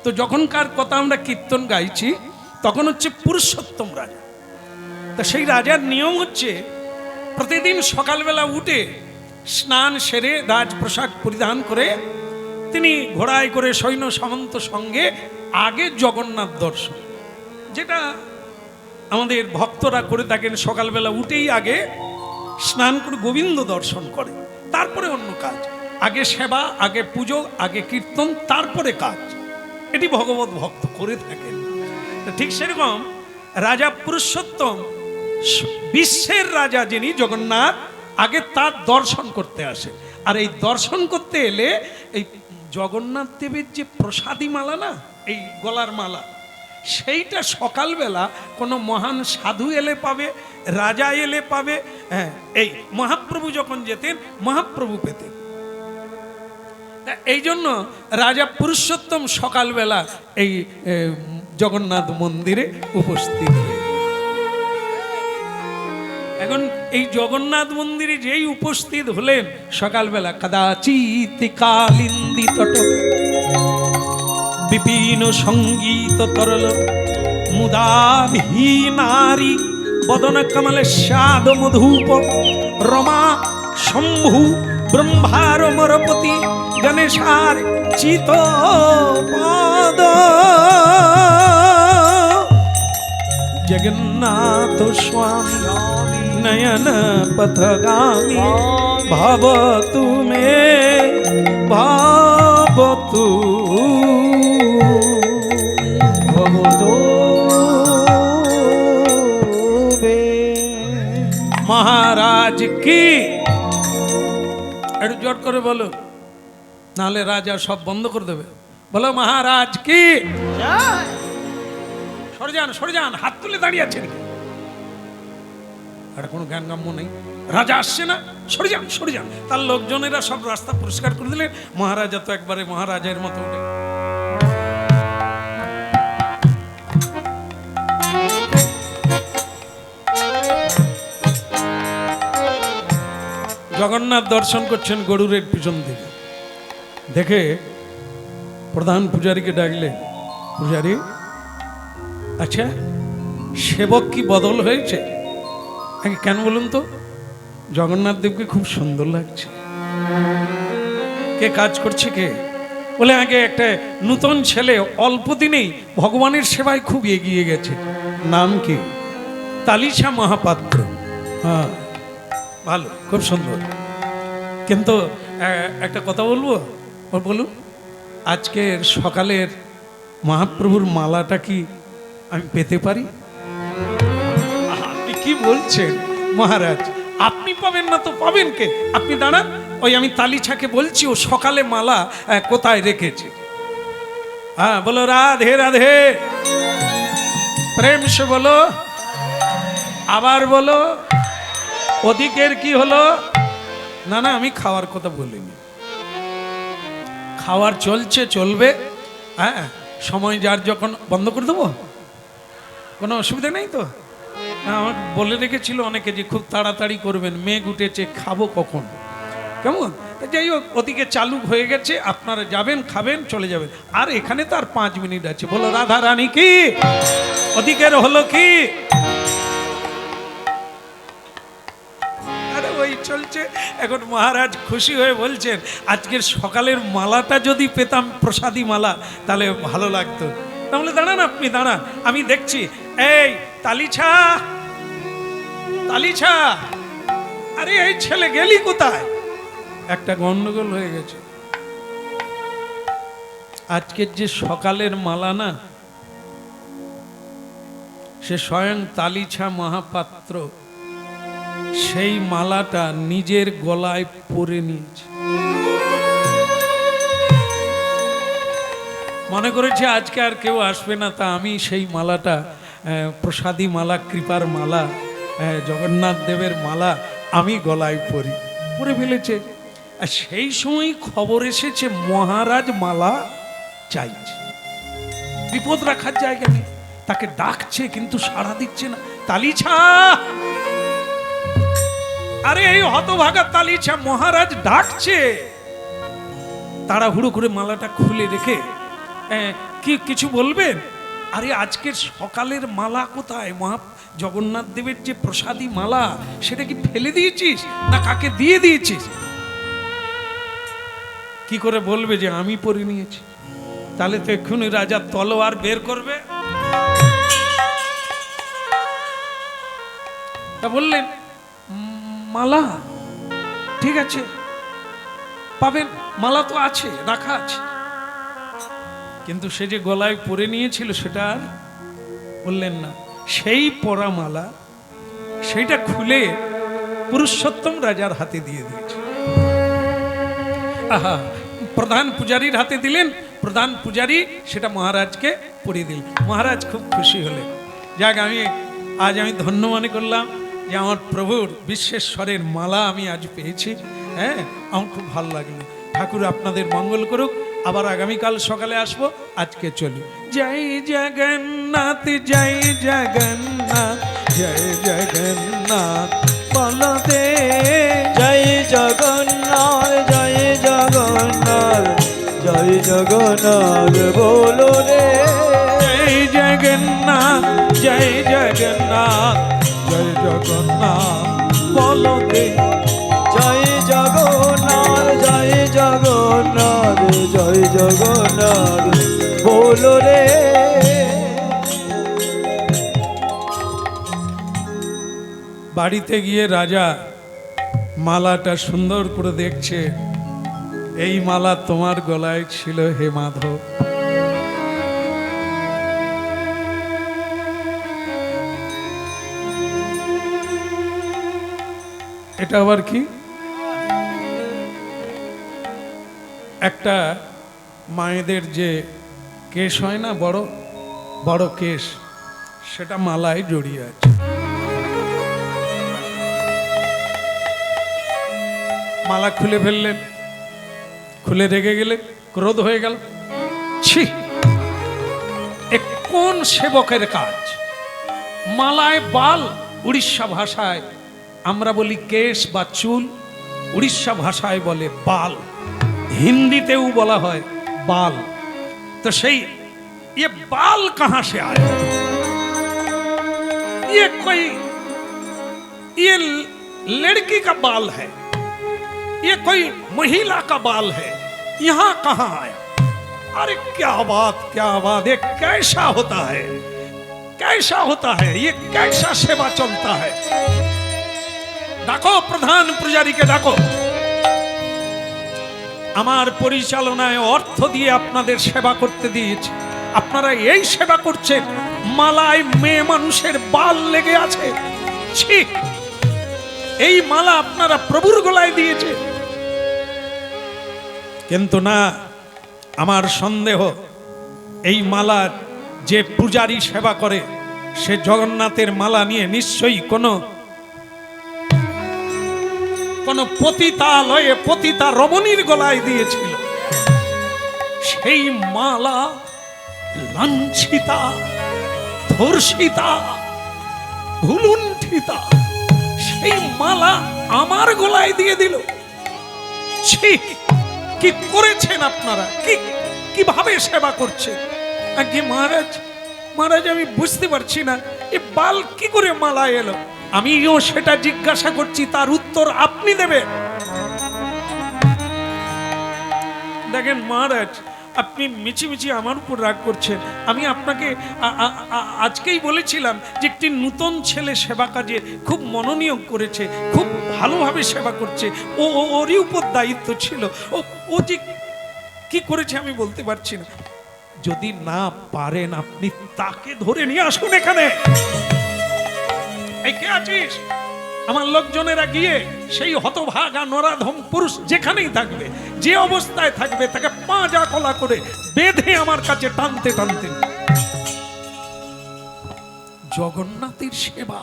তো যখনকার কথা আমরা কীর্তন গাইছি তখন হচ্ছে পুরুষোত্তম রাজা তা সেই রাজার নিয়ম হচ্ছে প্রতিদিন সকালবেলা উঠে স্নান সেরে রাজপ্রসাদ পরিধান করে তিনি ঘোড়ায় করে সৈন্য সামন্ত সঙ্গে আগে জগন্নাথ দর্শন যেটা আমাদের ভক্তরা করে থাকেন সকালবেলা উঠেই আগে স্নান করে গোবিন্দ দর্শন করে তারপরে অন্য কাজ আগে সেবা আগে পুজো আগে কীর্তন তারপরে কাজ এটি ভগবত ভক্ত করে থাকেন ঠিক সেরকম রাজা পুরুষোত্তম বিশ্বের রাজা যিনি জগন্নাথ আগে তার দর্শন করতে আসে আর এই দর্শন করতে এলে এই জগন্নাথ দেবের যে প্রসাদী মালা না এই গলার মালা সেইটা সকালবেলা কোনো মহান সাধু এলে পাবে রাজা এলে পাবে হ্যাঁ এই মহাপ্রভু যখন যেতেন মহাপ্রভু পেতেন এই জন্য রাজা পুরুষোত্তম সকালবেলা এই জগন্নাথ মন্দিরে উপস্থিত হয়ে এখন এই জগন্নাথ মন্দিরে যেই উপস্থিত হলেন সকালবেলা কদাচিৎ কালিন্দি তট বিপিন সঙ্গীত তরল মুদাভি নারী বদন কমল স্বাদ মধুপ রমা শম্ভু ব্রহ্মার মরপতি গণেশার চিত পদ জগন্নাথ স্বামী নয়ন পথগামী ভাবতু মে ভাবতু ভবতো বে। মহারাজ কি একটু জোর করে বলো নাহলে রাজা সব বন্ধ করে দেবে বলো মহারাজ কি সরে যান হাত তুলে দাঁড়িয়ে আছেন আর কোনো জ্ঞান গাম্য নেই রাজা আসছে না, সরে যান সরে যান। তার লোকজনেরা সব রাস্তা পরিষ্কার করে দিলেন। মহারাজা তো একবারে মহারাজের মতো উঠে জগন্নাথ দর্শন করছেন গরুরের পিছন থেকে। দেখে প্রধান পূজারীকে ডাকলেন, পূজারী আচ্ছা সেবক কি বদল হয়েছে? আগে কেন বলুন তো? জগন্নাথ দেবকে খুব সুন্দর লাগছে। কে কাজ করছে কে? বলে আগে একটা নূতন ছেলে অল্প দিনেই ভগবানের সেবায় খুব এগিয়ে গেছে। নাম কি? তালিশা মহাপাত্র। হ্যাঁ ভালো, খুব সুন্দর। কিন্তু একটা কথা বলবো, বলুন আজকের সকালের মহাপ্রভুর মালাটা কি আমি পেতে পারি? আপনি কি বলছেন মহারাজ? আপনি পাবেন না তো পাবেন কে? আপনি দাঁড়ান, ওই আমি তালিছাকে বলছি ও সকালে মালা কোথায় রেখেছে। হ্যাঁ বলো রাধে রাধে, প্রেম সে বলো, আবার বলো। ওদিকের কি হলো? না না আমি খাওয়ার কথা বলিনি, খাওয়ার চলছে চলবে। হ্যাঁ সময় যার যখন বন্ধ করে দেবো, কোনো অসুবিধা নেই তো? না আমাকে বলে রেখেছিল অনেকে যে খুব তাড়াতাড়ি করবেন, মেঘ উঠেছে খাবো কখন, কেমন? যাই হোক ওদিকে চালু হয়ে গেছে, আপনারা যাবেন খাবেন চলে যাবেন। আর এখানে তো আর 5 মিনিট আছে। বলো রাধা রানী কি? ওদিকের হলো কি? আরে ওই চলছে। এখন মহারাজ খুশি হয়ে বলছেন আজকের সকালের মালাটা যদি পেতাম প্রসাদী মালা তাহলে ভালো লাগতো। তাহলে দাঁড়ান আপনি দাঁড়ান, আমি দেখছি। এই তালিছা, তালিছা, আরে এই ছেলে গেলি কোথায়? একটা গন্ডগোল হয়ে গেছে। আজকের যে সকালের মালা না, সে স্বয়ং তালিছা মহাপাত্র সেই মালাটা নিজের গলায় পরে নিয়েছে। মনে করেছে আজকে আর কেউ আসবে না, তা আমি সেই মালাটা প্রসাদী মালা, কৃপার মালা, জগন্নাথ দেবের মালা আমি গলায় পরে ফেলেছে। আর সেই সময় খবর এসেছে মহারাজ মালা চাইছে। বিপদ রাখার জায়গা নেই, তাকে ডাকছে কিন্তু সাড়া দিচ্ছে না। তালিছা, আরে এই হতভাগা তালিছা, মহারাজ ডাকছে। তাড়াহুড়ো করে মালাটা খুলে রেখে কি কিছু বলবেন? আরে আজকের সকালের মালা কোথায়? জগন্নাথ দেবের যে প্রসাদী মালা সেটা কি ফেলে দিয়েছিস না কাকে দিয়ে দিয়েছিস? কি করে বলবে যে আমি পরে নিয়েছি? তাহলে তো এক্ষুনি রাজা তলোয়ার বের করবে। তা বললেন মালা ঠিক আছে পাবেন, মালা তো আছে, রাখা আছে, কিন্তু সে যে গলায় পরে নিয়েছিল সেটা আর বললেন না। সেই পরা মালা সেইটা খুলে পুরুষোত্তম রাজার হাতে দিয়ে দিয়েছে। আহা, প্রধান পূজারীর হাতে দিলেন, প্রধান পূজারী সেটা মহারাজকে পরিয়ে দিলেন। মহারাজ খুব খুশি হলেন। যাক আজ আমি ধন্য মনে করলাম যে আমার প্রভুর বিশ্বেশ্বরের মালা আমি আজ পেয়েছি। হ্যাঁ আমার খুব ভালো লাগলো। ঠাকুর আপনাদের মঙ্গল করুক। আবার আগামীকাল সকালে আসবো, আজকে চলি। জয় জগন্নাথ জয় জগন্নাথ জয় জগন্নাথ বলদে, জয় জগন্নাথ জয় জগন্নাথ জয় জগন্নাথ বলো রে। জয় জগন্নাথ জয় জগন্নাথ জয় জগন্নাথ বলদে, জয় জগন্নাথ জয় জগন্নাথ জয় জগন্নাথ বলো রে। বাড়িতে গিয়ে রাজা মালাটা সুন্দর করে দেখছে, এই মালা তোমার গলায় ছিল হে মাধব। এটা আবার কি? একটা মায়েদের যে কেশ হয় না, বড় বড় কেশ, সেটা মালায় জড়িয়ে আছে। মালা খুলে ফেললেন, খুলে রেগে গেলেন, ক্রোধ হয়ে গেল। ছি, এ কোন সেবকের কাজ? মালায় বাল, উড়িষ্যা ভাষায় আমরা বলি কেশ বা চুল, উড়িষ্যা ভাষায় বলে বাল, হিন্দিতেও বলা হয় बाल। तो सही, ये बाल कहां से आया? ये लड़की का बाल है, ये कोई महिला का बाल है, यहां कहां आया? अरे क्या बात, ये कैसा होता है, कैसा होता है, ये कैसा सेवा चलता है? डाको प्रधान पुजारी के डाको। আমার পরিচালনায় অর্থ দিয়ে আপনাদের সেবা করতে দিয়েছি, আপনারা এই সেবা করছেন, মালায় মেয়ে মানুষের বাল লেগে আছে। ছি, এই মালা আপনারা প্রভুর গলায় দিয়েছে। কিন্তু না, আমার সন্দেহ এই মালার যে পূজারী সেবা করে সে জগন্নাথের মালা নিয়ে নিশ্চয়ই কোনো পতিতালয়ে পতিতা রমণীর গলায় দিয়েছিল। সেই মালা লাঞ্ছিতা, ধর্ষিতা, ভুলুণ্ঠিতা, সেই মালা আমার গলায় দিয়ে দিল। ছি, কি করেছেন আপনারা? কিভাবে সেবা করছেন? আগে মহারাজ আমি বুঝতে পারছি না, এই বাল কি করে মালা এলো। আমিও সেটা জিজ্ঞাসা করছি, তার উত্তর আপনি দেবেন। দেখেন মহারাজ, আপনি মিছিমিছি আমার উপর রাগ করছেন। আমি আপনাকে আজকেই বলেছিলাম যে একটি নূতন ছেলে সেবা কাজে খুব মনোনিয়োগ করেছে, খুব ভালোভাবে সেবা করছে, ওরই উপর দায়িত্ব ছিল। ও যে কি করেছে আমি বলতে পারছি না। যদি না পারেন আপনি তাকে ধরে নিয়ে আসুন এখানে। এই কে আছিস? আমার লোকজনেরা গিয়ে সেই হতভাগা নরাধম পুরুষ যেখানেই থাকবে, যে অবস্থায় থাকবে, তাকে পাঁজা কলা করে বেঁধে আমার কাছে টানতে টানতে। জগন্নাথের সেবা,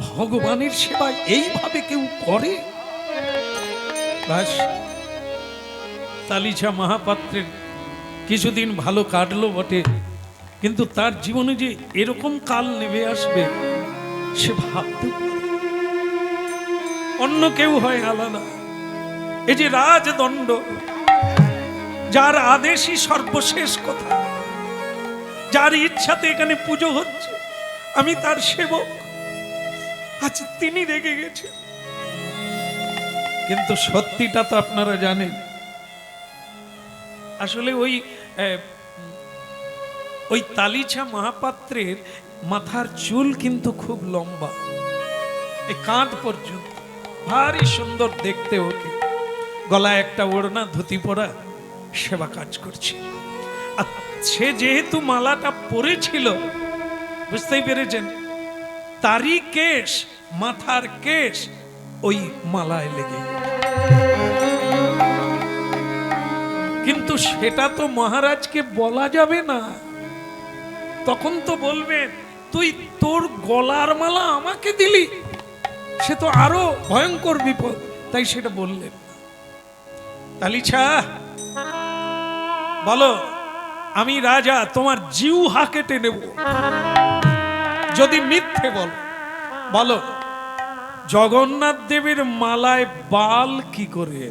ভগবানের সেবা এইভাবে কেউ করে? তালিছা মহাপাত্রের কিছুদিন ভালো কাটলো বটে, কিন্তু তার জীবনে যে এরকম কাল নেমে আসবে সে ভাবতে, অন্য কেউ হয় আলাদা। এই যে রাজদণ্ড, যার আদেশই সর্বশেষ কথা, যার ইচ্ছাতে এখানে পুজো হচ্ছে, আমি তার সেবক, আজ তিনি রেগে গেছে। কিন্তু সত্যিটা তো আপনারা জানেন, আসলে ওই তালিছা মহাপাত্রের মাথার চুল কিন্তু খুব লম্বা, এই কাঁধ পর্যন্ত, ভারী সুন্দর দেখতে। ওকে গলায় একটা ওড়না, ধুতি পরা, সেবা কাজ করছে। আর সে যেহেতু মালাটা পরেছিল, বুঝতেই পেরেছেন, তারই কেশ, মাথার কেশ ওই মালায় লেগে। কিন্তু সেটা তো মহারাজকে বলা যাবে না। তখন তো বলবেন, তুই তোর গলার মালা আমাকে দিলি, সে তো আরো ভয়ঙ্কর বিপদ। তাই সেটা বললেন। তালিছা বলো, আমি রাজা, তোমার জিহ্বা কেটে নেব যদি মিথ্যে বলো। জগন্নাথ দেবের মালায় বাল কি করে?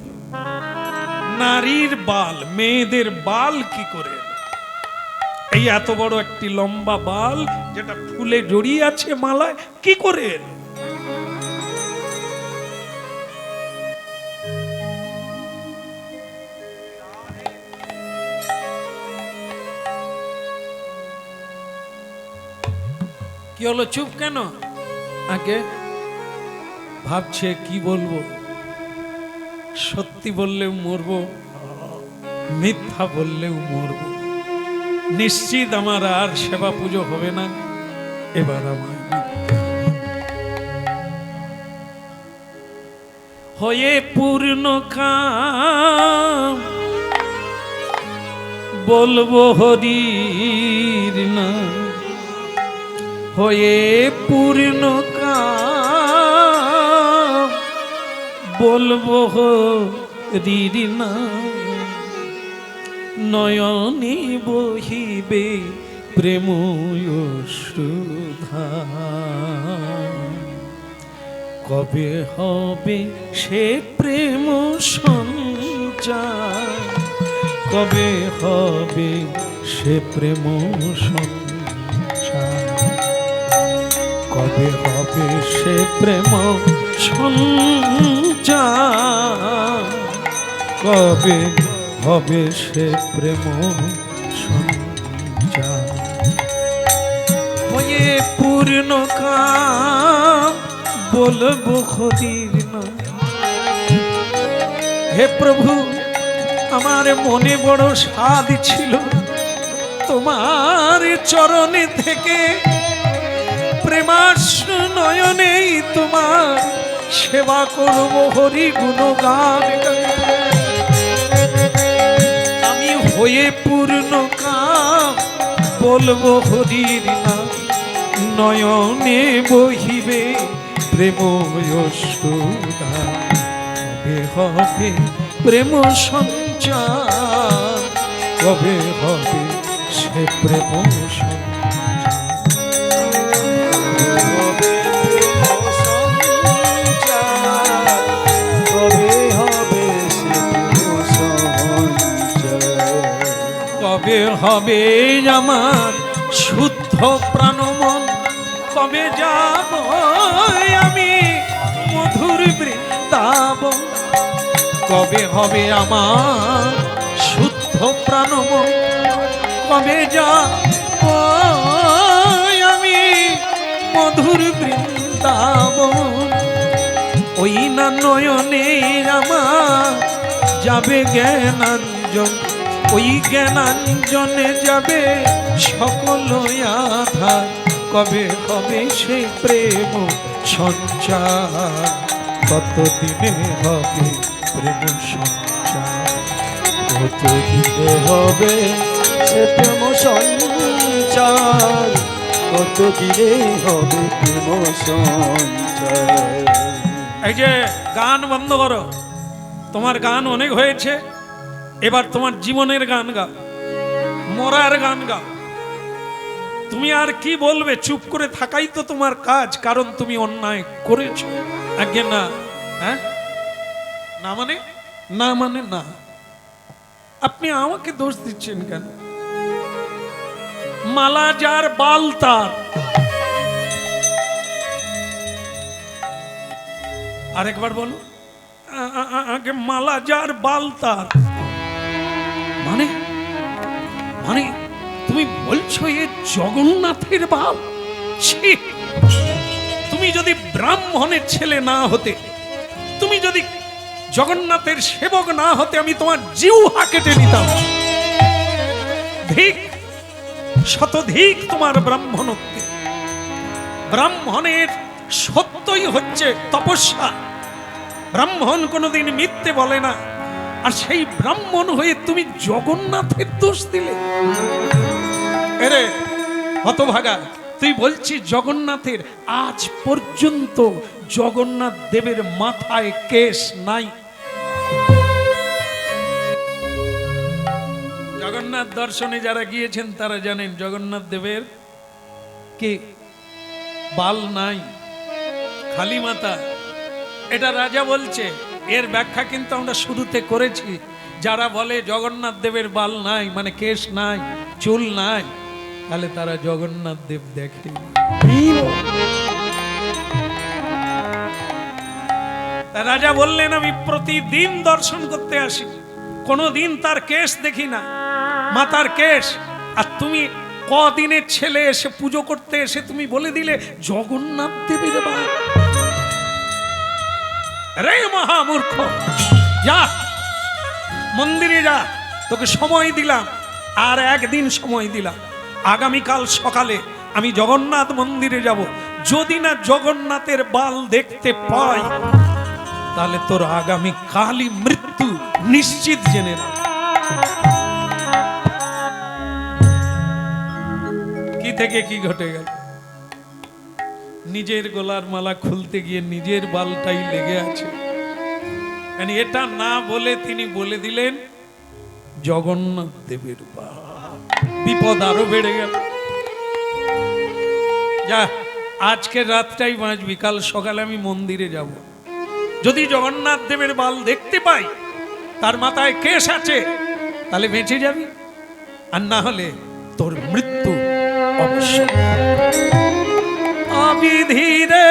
নারীর বাল, মেয়েদের বাল কি করে? এই এত বড় একটি লম্বা বাল যেটা ফুলে জড়িয়ে আছে মালায়, কি করে? কি হলো, চুপ কেন? আগে ভাবছে কি বলবো, সত্যি বললেও মরবো, মিথ্যা বললেও মরবো। নিশ্চিত আমার আর সেবা পুজো হবে না এবার। আমার হয়ে পূর্ণ কাম বলবো হরির নাম, হয়ে পূর্ণ কাম বলবো হরির নাম, নয়নে বহিবে প্রেম সুধা। কবে হবে সে প্রেম সঞ্চার, কবে হবে সে প্রেম সঞ্চার, কবে হবে সে প্রেম সঞ্চার, কবে হবে সে প্রেম সঞ্চার। হয়ে পূর্ণ কাম বলবো হরির নাম। হে প্রভু, আমার মনে বড় স্বাদ ছিল তোমার চরণে থেকে, প্রেমাশ্রু নয়নেই তোমার সেবা করব হরি গুণগান গাইব। আমি হয়ে পূর্ণ কাম বলবো হরির নাম, নয়নে বহিবে প্রেম সুধা। কবে হবে প্রেম সঞ্চার, কবে হবে সে প্রেম সঞ্চার। কবে প্রেম সঞ্চার, কবে হবে সে প্রেম সঞ্চার। কবে হবে আমার শুদ্ধ প্রাণমন, কবে যাব আমি মধুর বৃন্দাবন। কবে হবে আমার শুদ্ধ প্রাণমন, কবে যাব আমি মধুর বৃন্দাবন। ওই না নয়নে আমার যাবে জ্ঞানাঞ্জন, ওই জ্ঞানাঞ্জনে যাবে সকল আধার। কবে হবে সেই প্রেম সঞ্চার, কতদিনে হবে প্রেম সঞ্চার, কতদিনে হবে সে প্রেম সঞ্চার, কতদিনে হবে প্রেম সঞ্চার। এই যে গান বন্ধ করো, তোমার গান অনেক হয়েছে, এবার তোমার জীবনের গান গাও, মরার গান গাও। তুমি আর কি বলবে? চুপ করে থাকাই তো তোমার কাজ, কারণ তুমি অন্যায় করেছো। আগে না, হ্যাঁ না মানে না, মানে না। আপনি আমাকে দোষ দিচ্ছেন কেন? মালা যার বাল তার। আরেকবার বলো, আগে মালা যার বাল তার। মানে মানে তুমি বলছো এ জগন্নাথের বাল? ছি! তুমি যদি ব্রাহ্মণের ছেলে না হতে, তুমি যদি জগন্নাথের সেবক না হতে, আমি তোমার জিহ্বা কেটে নিতাম। ধিক, শতধিক তোমার ব্রাহ্মণত্বে। ব্রাহ্মণের সত্যই হচ্ছে তপস্যা। ব্রাহ্মণ কোনোদিন মিথ্যে বলে না, আর সেই ব্রাহ্মণ হয়ে তুমি জগন্নাথের দোষ দিলে। এরে হতভাগা, তুই বলছিস জগন্নাথের, আজ পর্যন্ত জগন্নাথ দেবের মাথায় কেশ নাই। জগন্নাথ দর্শনে যারা গিয়েছেন তারা জানেন জগন্নাথ দেবের কে বাল নাই, খালি মাথা। এটা রাজা বলছে, এর ব্যাখ্যা কিন্তু আমরা শুরুতে করেছি। যারা বলে জগন্নাথ দেবের বাল নাই মানে কেশ নাই, চুল নাই, তাহলে তারা জগন্নাথ দেব দেখে। রাজা বললেন, আমি প্রতিদিন দর্শন করতে আসি, কোনোদিন তার কেশ দেখি না, মাথার কেশ। আর তুমি কদিনের ছেলে এসে পুজো করতে এসে তুমি বলে দিলে জগন্নাথ দেবের বাল। রে মহামূর্খ, যা মন্দিরে যা, তোকে সময় দিলাম, আর একদিন সময় দিলাম। আগামীকাল সকালে আমি জগন্নাথ মন্দিরে যাব। যদি না জগন্নাথের বাল দেখতে পাই, তাহলে তোর আগামী কালই মৃত্যু নিশ্চিত, জেনে না। কি থেকে কি ঘটে গেল? নিজের গলার মালা খুলতে গিয়ে নিজের বালটাই লেগে আছে। মানে এটা না বলে তিনি বলে দিলেন জগন্নাথ দেবের পা। বিপদ আরো বেড়ে গেল। যা, আজকের রাতটাই বাঁচবি, কাল সকালে আমি মন্দিরে যাব। যদি জগন্নাথ দেবের বাল দেখতে পাই, তার মাথায় কেশ আছে, তাহলে বেঁচে যাবি, আর না হলে তোর মৃত্যু অবশ্য। অবিধিরে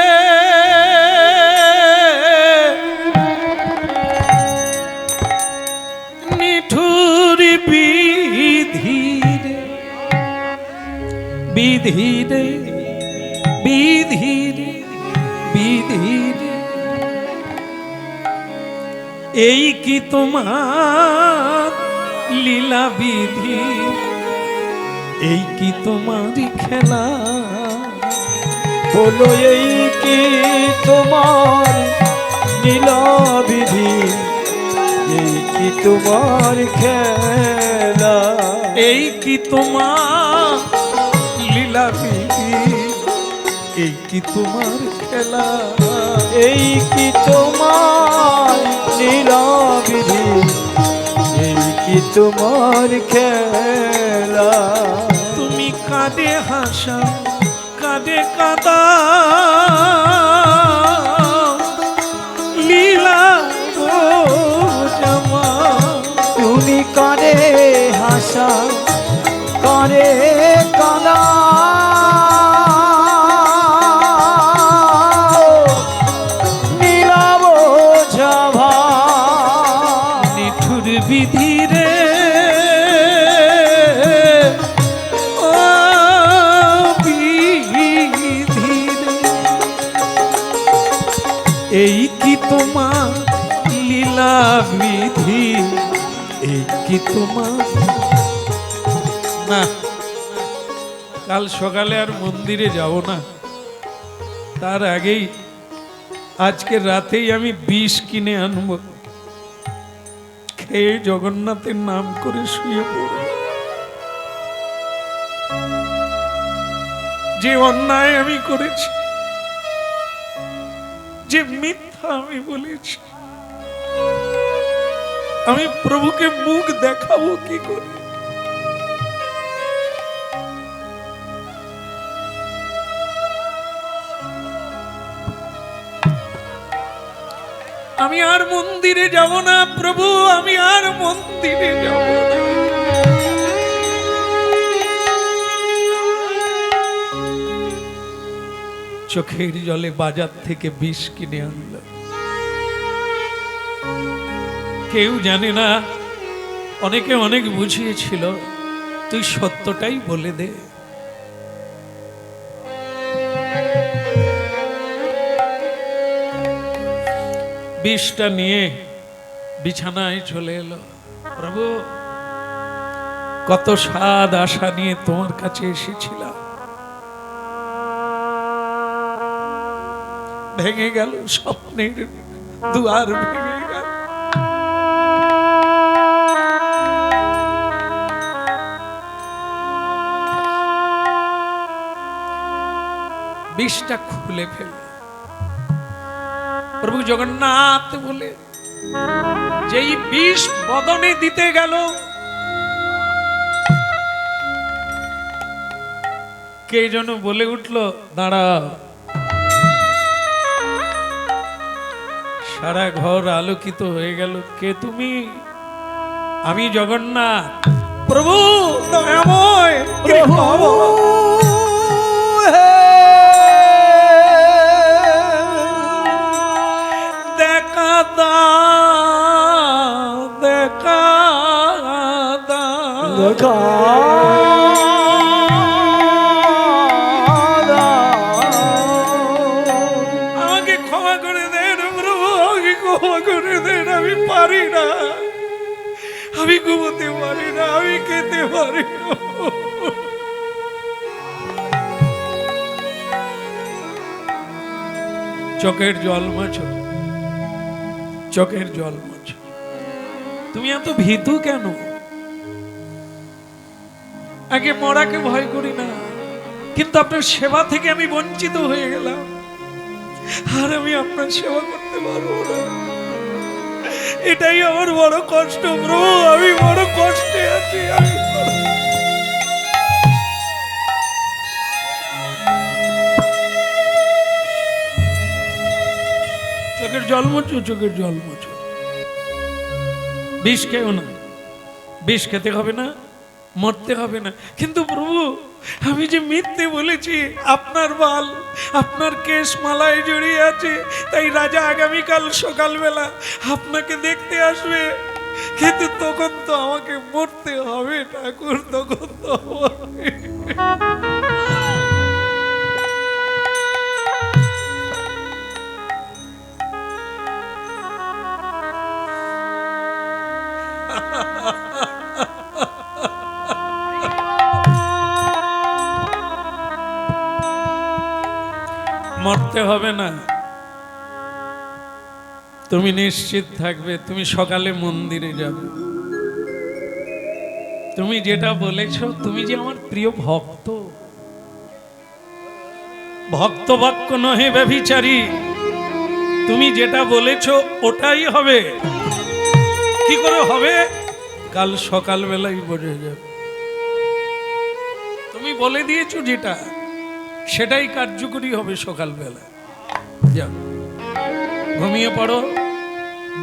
নিঠুর বিধিরে, বিধিরে বিধিরে বিধিরে, এই কি তোমার লীলা বিধি, এই কি তোমারই খেলা, বলো এই কি তোমার লীলা বিধি, এই কি তোমার খেলা, এই কি তোমার লীলা বিধি, এই কি তোমার খেলা, এই কি তোমার লীলা বিধি, এই কি তোমার খেলা। তুমি কাঁদে হাসা কাঁদে কাদা লীলা গো জামা, তুমি কারে হাসা কারে কানা, নীলাব ঝাভা, নিঠুর বিধিরে ও বিধিরে, এই কি তোমার লীলা বিধি, এই কি তোমার। না, কাল সকালে আর মন্দিরে যাব না, তার আগেই আজকে রাতেই আমি বিষ কিনে আনবো, খেয়ে জগন্নাথের নাম করে শুয়ে পড়ব। যে অন্যায় আমি করেছি, যে মিথ্যা আমি বলেছি, আমি প্রভুকে মুখ দেখাবো কি করে? আমি আর মন্দিরে যাব না প্রভু, আমি আর মন্দিরে যাব না। চোখের জলে বাজার থেকে বিষ কিনে আনলো, কেউ জানে না। অনেকে অনেক বুঝিয়েছিল, তুই সত্যটাই বলে দে। বিষটা নিয়ে বিছানায় চলে এলো। প্রভু, কত স্বাদ আশা নিয়ে তোমার কাছে এসেছিলাম, ভেঙে গেল, স্বপ্নের দুয়ার ভেঙে গেল। বিষটা খুলে ফেল। প্রভু জগন্নাথ বলে যেই বিষ বদনে দিতে গেল, কে যেন বলে উঠল, দাঁড়া। সারা ঘর আলোকিত হয়ে গেল। কে তুমি? আমি জগন্নাথ। প্রভু দয়াময়, প্রভু দেখা দাও, দেখা দাও, দেখা আমাকে ক্ষমা করে দেন প্রভু, আমাকে ক্ষমা করে দেন। আমি পারি না, আমি ঘুমোতে পারি না, আমি খেতে পারি না। চোখের জল মোছো, চোখের জল মোছো। তুমি এত ভীতু কেন? আগে মরাকে ভয় করি না, কিন্তু আপনার সেবা থেকে আমি বঞ্চিত হয়ে গেলাম, আর আমি আপনার সেবা করতে পারবো না। এটাই আমার বড় কষ্ট প্রভু, আমি বড় কষ্টে আছি। চোখের জল মোছো, চোখের জল মোছো। বিষ খেও না, বিষ খেতে হবে না, মরতে হবে না। কিন্তু প্রভু আমি যে মিথ্যে বলেছি, আপনার বাল আপনার কেশ মালায় জড়িয়ে আছে, তাই রাজা আগামীকাল সকালবেলা আপনাকে দেখতে আসবে। কিন্তু তখন তো আমাকে মরতে হবে ঠাকুর, তখন তো হবে। মরতে হবে না, তুমি নিশ্চিত থাকবে, তুমি সকালে মন্দিরে যাবে। তুমি যেটা বলেছো, তুমি যে আমার প্রিয় ভক্ত, ভক্ত বাক্য নহে ব্যভিচারী, তুমি যেটা বলেছো ওটাই হবে। কি করে হবে? কাল সকালবেলাই বোঝা যাবে। তুমি বলে দিয়েছো যেটা, সেটাই কার্যকরী হবে সকালবেলা। যাও ঘুমিয়ে পড়ো,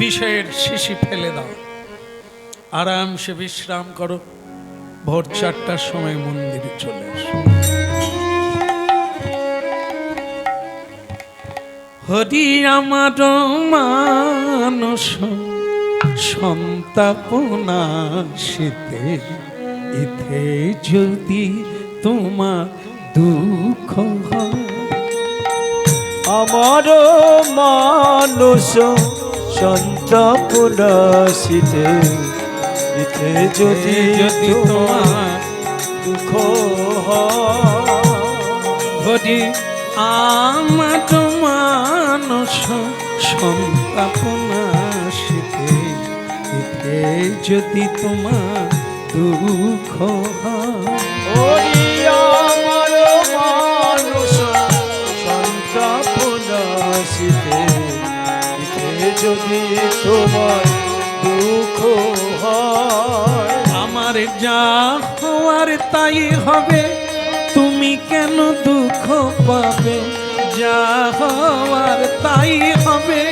বিষয়ের শিশি ফেলে দাও, আরামসে বিশ্রাম করো, ভোর 4টার সময় মন্দিরে চলে এসো। হরি আমার মানস সন্তাপনা শীতে, ইথে যদি তোমার দুঃখ হয়। আমার মানুষ সন্তাপনা শীতে, ইথে যদি তোমার দুঃখ হরি আমার মানুষ সন্তাপনা শীতে, ইথে যদি তোমার দুঃখ হয়। ওরে আমার মানুষ সন্তাপনা শীতে, ইথে যদি তোমার দুঃখ হয়। আমার যা হওয়ার তাই হবে, তুমি কেন দুঃখ পাবে? যা হওয়ার তাই হবে,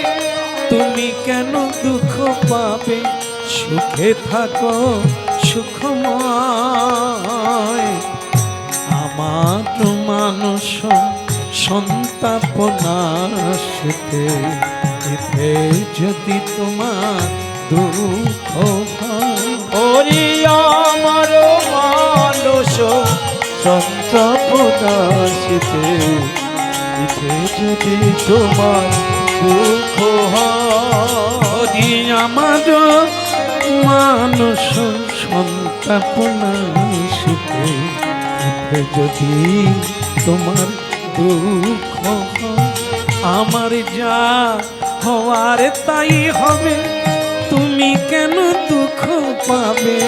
তুমি কেন দুঃখ পাবে? সুখে থাকো সুখময়। আমার মানুষ সন্তাপনা শীতে, ইথে যদি তোমার দুঃখ হয়। ওরে আমার মানুষ সন্তাপনা শীতে, ইথে যদি তোমার দুঃখ হয়। হরি আমার মানুষ সন্তাপনা শীতে, ইথে যদি তোমার দুঃখ হয়। আমার যা হওয়ার তাই হবে, তুমি কেন দুঃখ পাবে?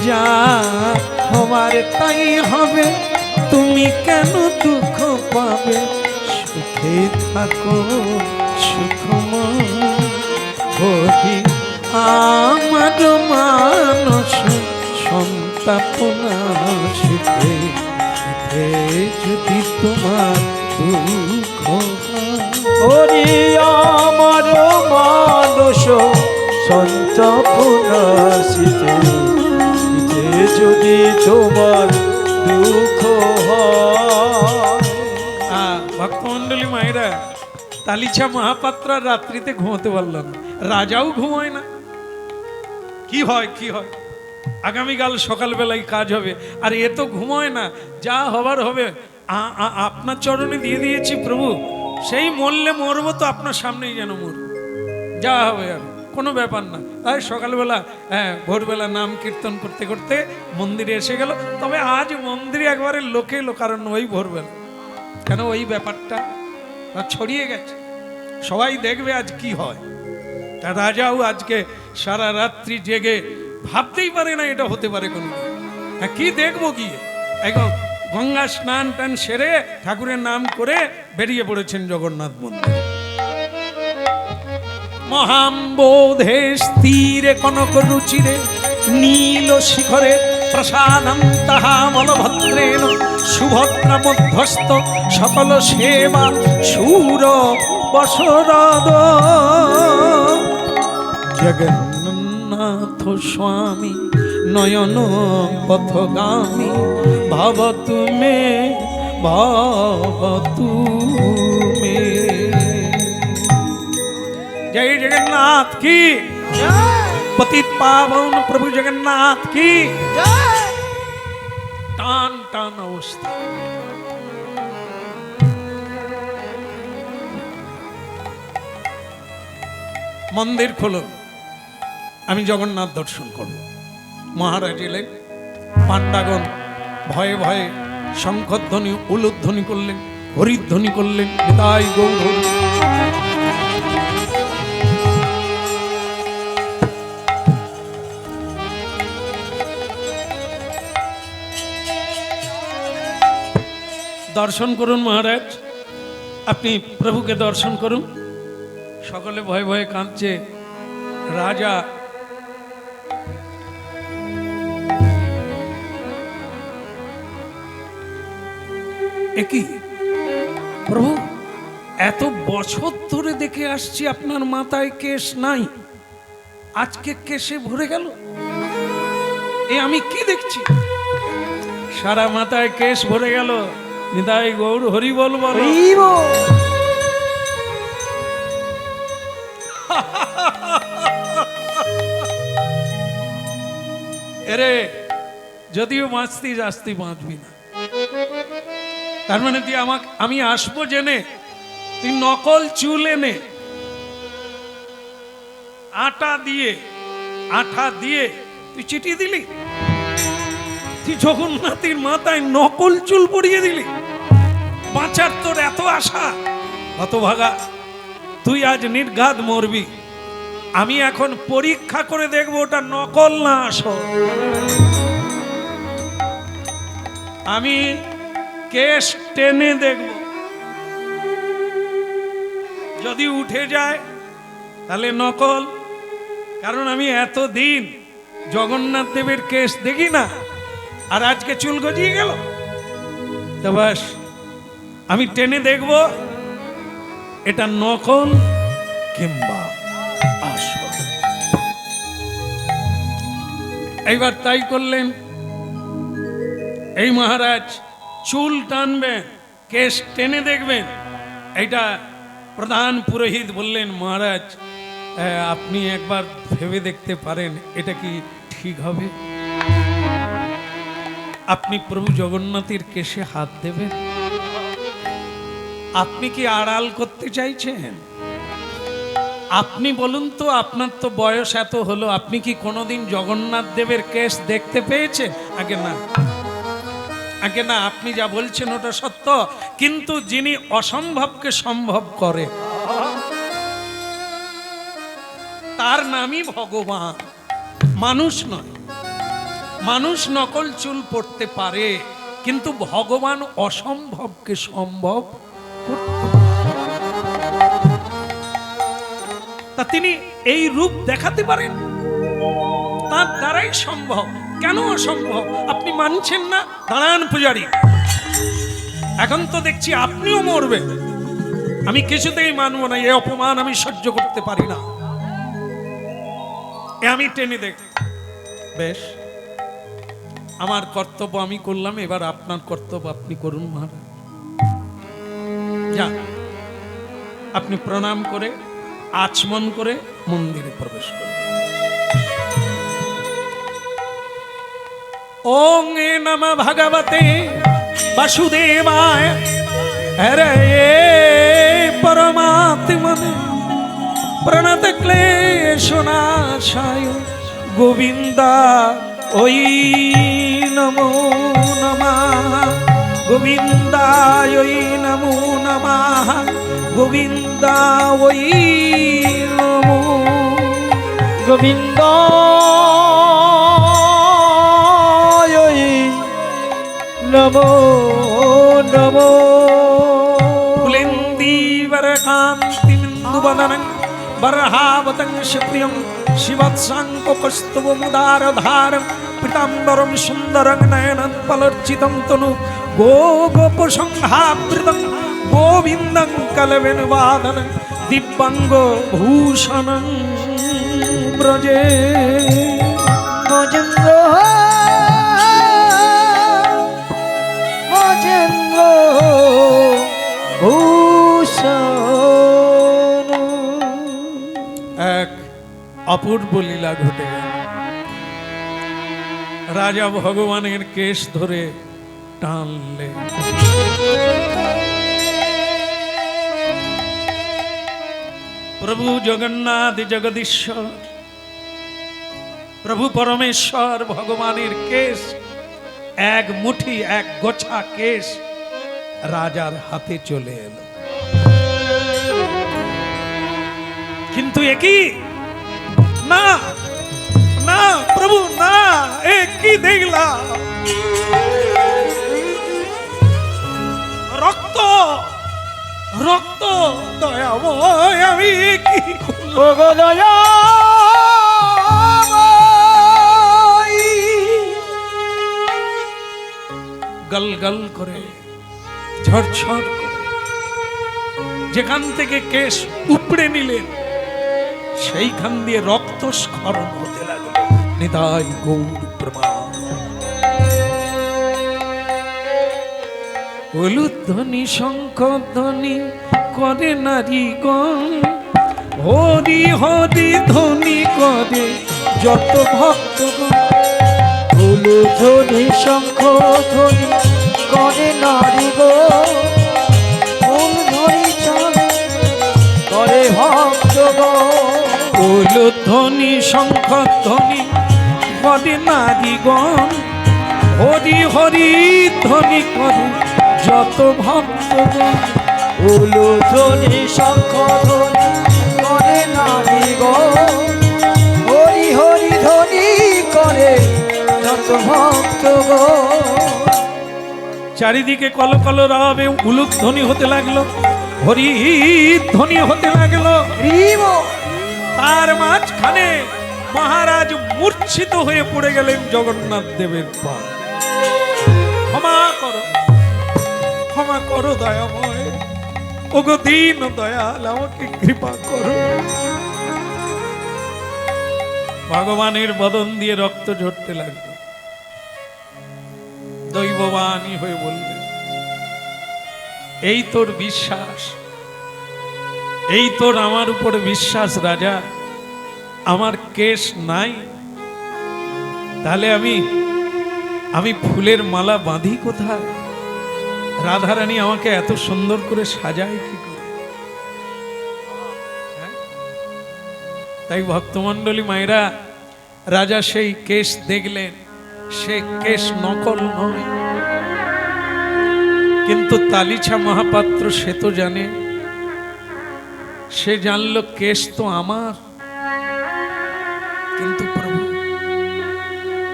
যা হওয়ার তাই হবে, তুমি কেন দুঃখ পাবে? সুখে থাকো সুখময়। হরি আমার মানুষ সন্তাপনা শীতে, ইথে যদি তোমার দুঃখ হয়। ওরে আমার মানুষ সন্তাপনা শীতে, ইথে যদি তোমার দুঃখ হয়। ভক্তমন্ডলী মায়েরা, তালিছা মহাপাত্র রাত্রিতে ঘুমোতে পারল না, রাজাও ঘুমোয় না। কি হয় কি হয়, আগামীকাল সকালবেলায় কাজ হবে, আর এ তো ঘুমোয় না। যা হবার হবে, আপনার চরণে দিয়ে দিয়েছি প্রভু, সেই মরলে মরবো তো আপনার সামনেই যেন মরব, যা হবে আর কোনো ব্যাপার না। তাই সকালবেলা ভোরবেলা নাম কীর্তন করতে করতে মন্দিরে এসে গেল। তবে আজ মন্দিরে একবারে লোকে লোকারণ্য, ওই ভোরবেলা, কেন ওই ব্যাপারটা ছড়িয়ে গেছে, সবাই দেখবে আজ কি হয়। তা রাজাও আজকে সারা রাত্রি জেগে, ভাবতেই পারে না এটা হতে পারে কোনো। হ্যাঁ, কি দেখবো গিয়ে, একদম গঙ্গা স্নান টান সেরে ঠাকুরের নাম করে বেরিয়ে পড়েছেন জগন্নাথ মন্দির। মহাম্বোধে স্থিরে কনক রুচিরে নীল শিখরে প্রসাদম তাহা বলভদ্রেণ সুভদ্র মধ্যস্থ সকল সেবা সুর বসরদ জগন্নাথ স্বামী নয়ন পথগামী ভবতু মে ভবতু মে। जय जगन्नाथ की पतित पावन प्रभु जगन्नाथ की টান টান অবস্থা। মন্দির খোলো, আমি জগন্নাথ দর্শন করব। মহারাজ এলেন, পাণ্ডাগণ ভয়ে ভয়ে শঙ্খধ্বনি উলুধ্বনি করলেন, হরিধ্বনি করলেন, নিতাই গৌর হরি। দর্শন করুন মহারাজ, আপনি প্রভুকে দর্শন করুন। সকলে ভয়ে ভয়ে কাঁদছে। রাজা একই প্রভু, এত বছর ধরে দেখে আসছি আপনার মাথায় কেশ নাই, আজকে কেশে ভরে গেল। এ আমি কি দেখছি? সারা মাথায় কেশ ভরে গেল। নিতাই গৌর হরি বল বল। এরে যদিও বাঁচতি আসতি বাঁচবি না, তার মানে তুই আমি আসবো জেনে তুই নকল চুল এনে আঠা দিয়ে তুই চিঠি দিলি, তুই জগন্নাথের মাথায় নকল চুল পরিয়ে দিলি। বাঁচার তোর এত আশা, হতভাগা তুই আজ নির্ঘাত মরবি। আমি এখন পরীক্ষা করে দেখবো ওটা নকল না আসল। আমি কেশ টেনে দেখব, যদি উঠে যায় তাহলে নকল। কারণ আমি এতদিন জগন্নাথ দেবের কেশ দেখি না, আর আজকে চুল গজিয়ে গেল তো বাস, আমি টেনে দেখব এটা নকল কিংবা আসল। এইবার তাই করলেন। এই মহারাজ চুল টানবেন, কেশ টেনে দেখবেন। এইটা প্রধান পুরোহিত বললেন, মহারাজ আপনি একবার ভেবে দেখতে পারেন এটা কি ঠিক হবে? আপনি প্রভু জগন্নাথের কেশে হাত দেবেন? আপনি কি আড়াল করতে চাইছেন? আপনি বলুন তো, আপনার তো বয়স এত হলো, আপনি কি কোনোদিন জগন্নাথ দেবের কেশ দেখতে পেয়েছেন? আগে না, আগে না। আপনি যা বলছেন ওটা সত্য, কিন্তু যিনি অসম্ভবকে সম্ভব করে তার নামই ভগবান, মানুষ নয়। মানুষ নকল চুল পড়তে পারে, কিন্তু ভগবান অসম্ভবকে সম্ভব করতে পারে। তা তিনি এই রূপ দেখাতে পারেন, তার দ্বারাই সম্ভব। কেন অসম্ভব আপনি মানছেন না? দাঁড়ান পূজারী, এখন তো দেখছি আপনিও মরবেন। আমি কিছুতেই মানব না, এই অপমান আমি সহ্য করতে পারি না। আমি টেনে দেখ। বেশ, আমার কর্তব্য আমি করলাম, এবার আপনার কর্তব্য আপনি করুন মহারাজ। যা, আপনি প্রণাম করে আচমন করে মন্দিরে প্রবেশ করুন। ওং নমঃ ভগবতে বাসুদেবায় হরে পরমাত্মনে প্রণত ক্লেশনাশায় গোবিন্দা ওই নমো নমঃ। গোবিন্দায় ওই নমো নমঃ। গোবিন্দা ওই নমো। গোবিন্দ নমো নমো। কুলেন্দীবরকান্তি বিন্দুবদনং বরহাবতংশ প্রিয়ং শিবৎসাঙ্ক কস্তব মুদারধার পীতাম্বরম সুন্দরং নয়নোৎপলর্চিতং তনু গোপ সংহাবৃতং গোবিন্দং কলবেনুবাদনং দিব্যাঙ্গ ভূষণং ব্রজে। মজেন্দ্র মজেন্দ্র ভূষণ। এক অপূর্ব লীলা ঘটে গেল। রাজা ভগবানের কেশ ধরে টানলে, প্রভু জগন্নাথ জগদীশ্বর, প্রভু পরমেশ্বর ভগবানের কেশ, এক মুঠি এক গোছা কেশ রাজার হাতে চলে এলো। কিন্তু একই না, না প্রভু না, এ কি দেখলাম? রক্ত, রক্ত, দয়াময় আমি কি করলাম? গল গল করে, ঝরঝর করে যেখান থেকে কেশ উপড়ে নিলেন সেইখান দিয়ে রক্ত স্খলন হতে লাগলো। নিতাই গৌর প্রমাণ। হলুধ্বনি শঙ্খ ধ্বনি করে নারীগণ, হরি হরি ধ্বনি করে যত ভক্তগণ। ধ্বনি শঙ্খ ধ্বনি করে নারী গো, ফুল ধরি চলে করে ভক্ত গো। ধ্বনি শঙ্খ ধ্বনি করে নারীগণ, হরি হরি ধ্বনি করে যত ভক্তগণ। ধ্বনি শঙ্খ ধ্বনি করে নারী গো, হরি হরি ধ্বনি করে যত ভক্ত গো। চারিদিকে কল কল রবে উলুক ধ্বনি হতে লাগলো, হরি ধ্বনি হতে লাগলো। তার মাঝখানে মহারাজ মূর্ছিত হয়ে পড়ে গেলেন জগন্নাথ দেবের পা। ক্ষমা করো, ক্ষমা করো দয়াময়, ওগো দীন দয়াল, আমাকে কৃপা করো। ভগবানের বদন দিয়ে রক্ত ঝরতে লাগলো। দৈববাণী হয়ে বললেন, এই তোর বিশ্বাস, এই তোর আমার উপরে বিশ্বাস রাজা, আমার কেশ নাই, তাহলে আমি ফুলের মালা বাঁধি কোথায়? রাধারানী আমাকে এত সুন্দর করে সাজায় কি করে? হ্যাঁ? তাই ভক্তমণ্ডলী মায়েরা, রাজা সেই কেশ দেখলেন, সে কেশ নকল নয়। কিন্তু তালিছা মহাপাত্র সে তো জানে, সে জানলো কেশ তো আমার। কিন্তু প্রভু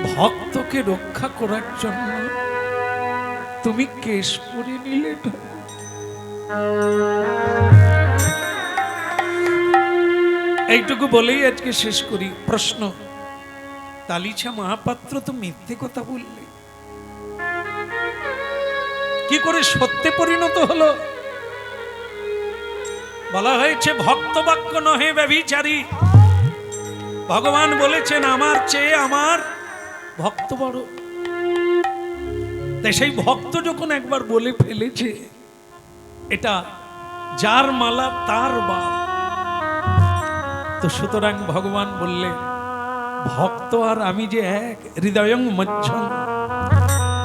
ভক্তকে রক্ষা করার জন্য তুমি কেশ পরে নিলে। এইটুকু বলেই আজকে শেষ করি। প্রশ্ন, তালিছা মহাপাত্র তো মিথ্যে কথা বললে, কি করে সত্যে পরিণত হলো? বলা হয়েছে ভক্ত বাক্য নহে ব্যভিচারী। ভগবান বলেছেন আমার চেয়ে আমার ভক্ত বড়। তাই সেই ভক্ত যখন একবার বলে ফেলেছে এটা যার মালা তার বাল, তো সুতরাং ভগবান বললেন ভক্ত আর আমি যে এক, হৃদয়ং মজ্জং,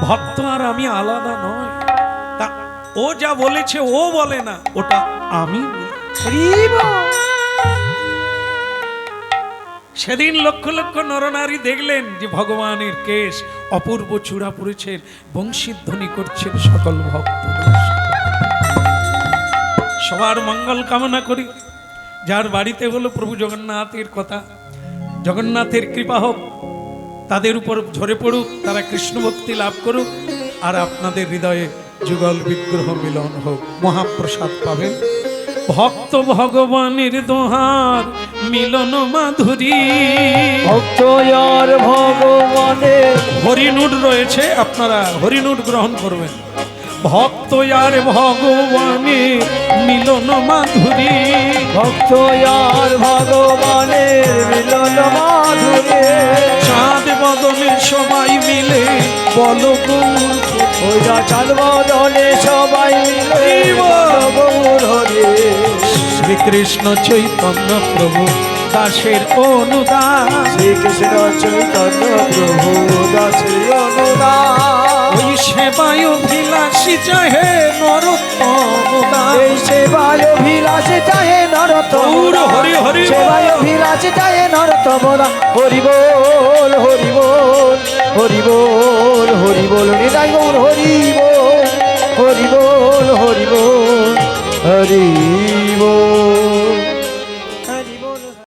ভক্ত আর আমি আলাদা নয়। তা ও যা বলেছে ও বলে না, ওটা আমি। সেদিন লক্ষ লক্ষ নরনারী দেখলেন যে ভগবানের কেশ অপূর্ব চূড়া পড়েছেন, বংশীধ্বনি করছেন সকল ভক্ত। সবার মঙ্গল কামনা করি। যার বাড়িতে হলো প্রভু জগন্নাথের কথা, জগন্নাথের কৃপা হোক, তাদের উপর ঝরে পড়ুক, তারা কৃষ্ণ ভক্তি লাভ করুক, আর আপনাদের হৃদয়ে যুগল বিগ্রহ মিলন হোক, মহাপ্রসাদ পাবেন। ভক্ত ভগবানের দোহার মিলন মাধুরী। ভক্ত আর ভগবানের হরিনুড রয়েছে, আপনারা হরিনুড গ্রহণ করবেন। ভক্ত আর ভগবানের মিলন মাধুরী। ভক্ত আর ভগবানের মিলন মাধুরী। চাঁদ বদলে সবাই মিলে বল গৌর। ওইরা চাঁদ বদলে সবাই মিলে গৌর হরে। শ্রীকৃষ্ণ চৈতন্য প্রভু দাসের অনুদান। শ্রীকৃষ্ণ চৈতন্য প্রভু দাসের অনুদান। ওই সেবায় অভিলাষী চাহে নরোত্তম দাস। এই সেবায় অভিলাষ চাহে নরোত্তম গৌর হরি হরি বল। সেবায় অভিলাষ চাহে নরোত্তম দাস। হরি বল হরি বল হরি বল হরি বল নিতাই গৌর হরি বল হরি বল হরি বল হরি বল।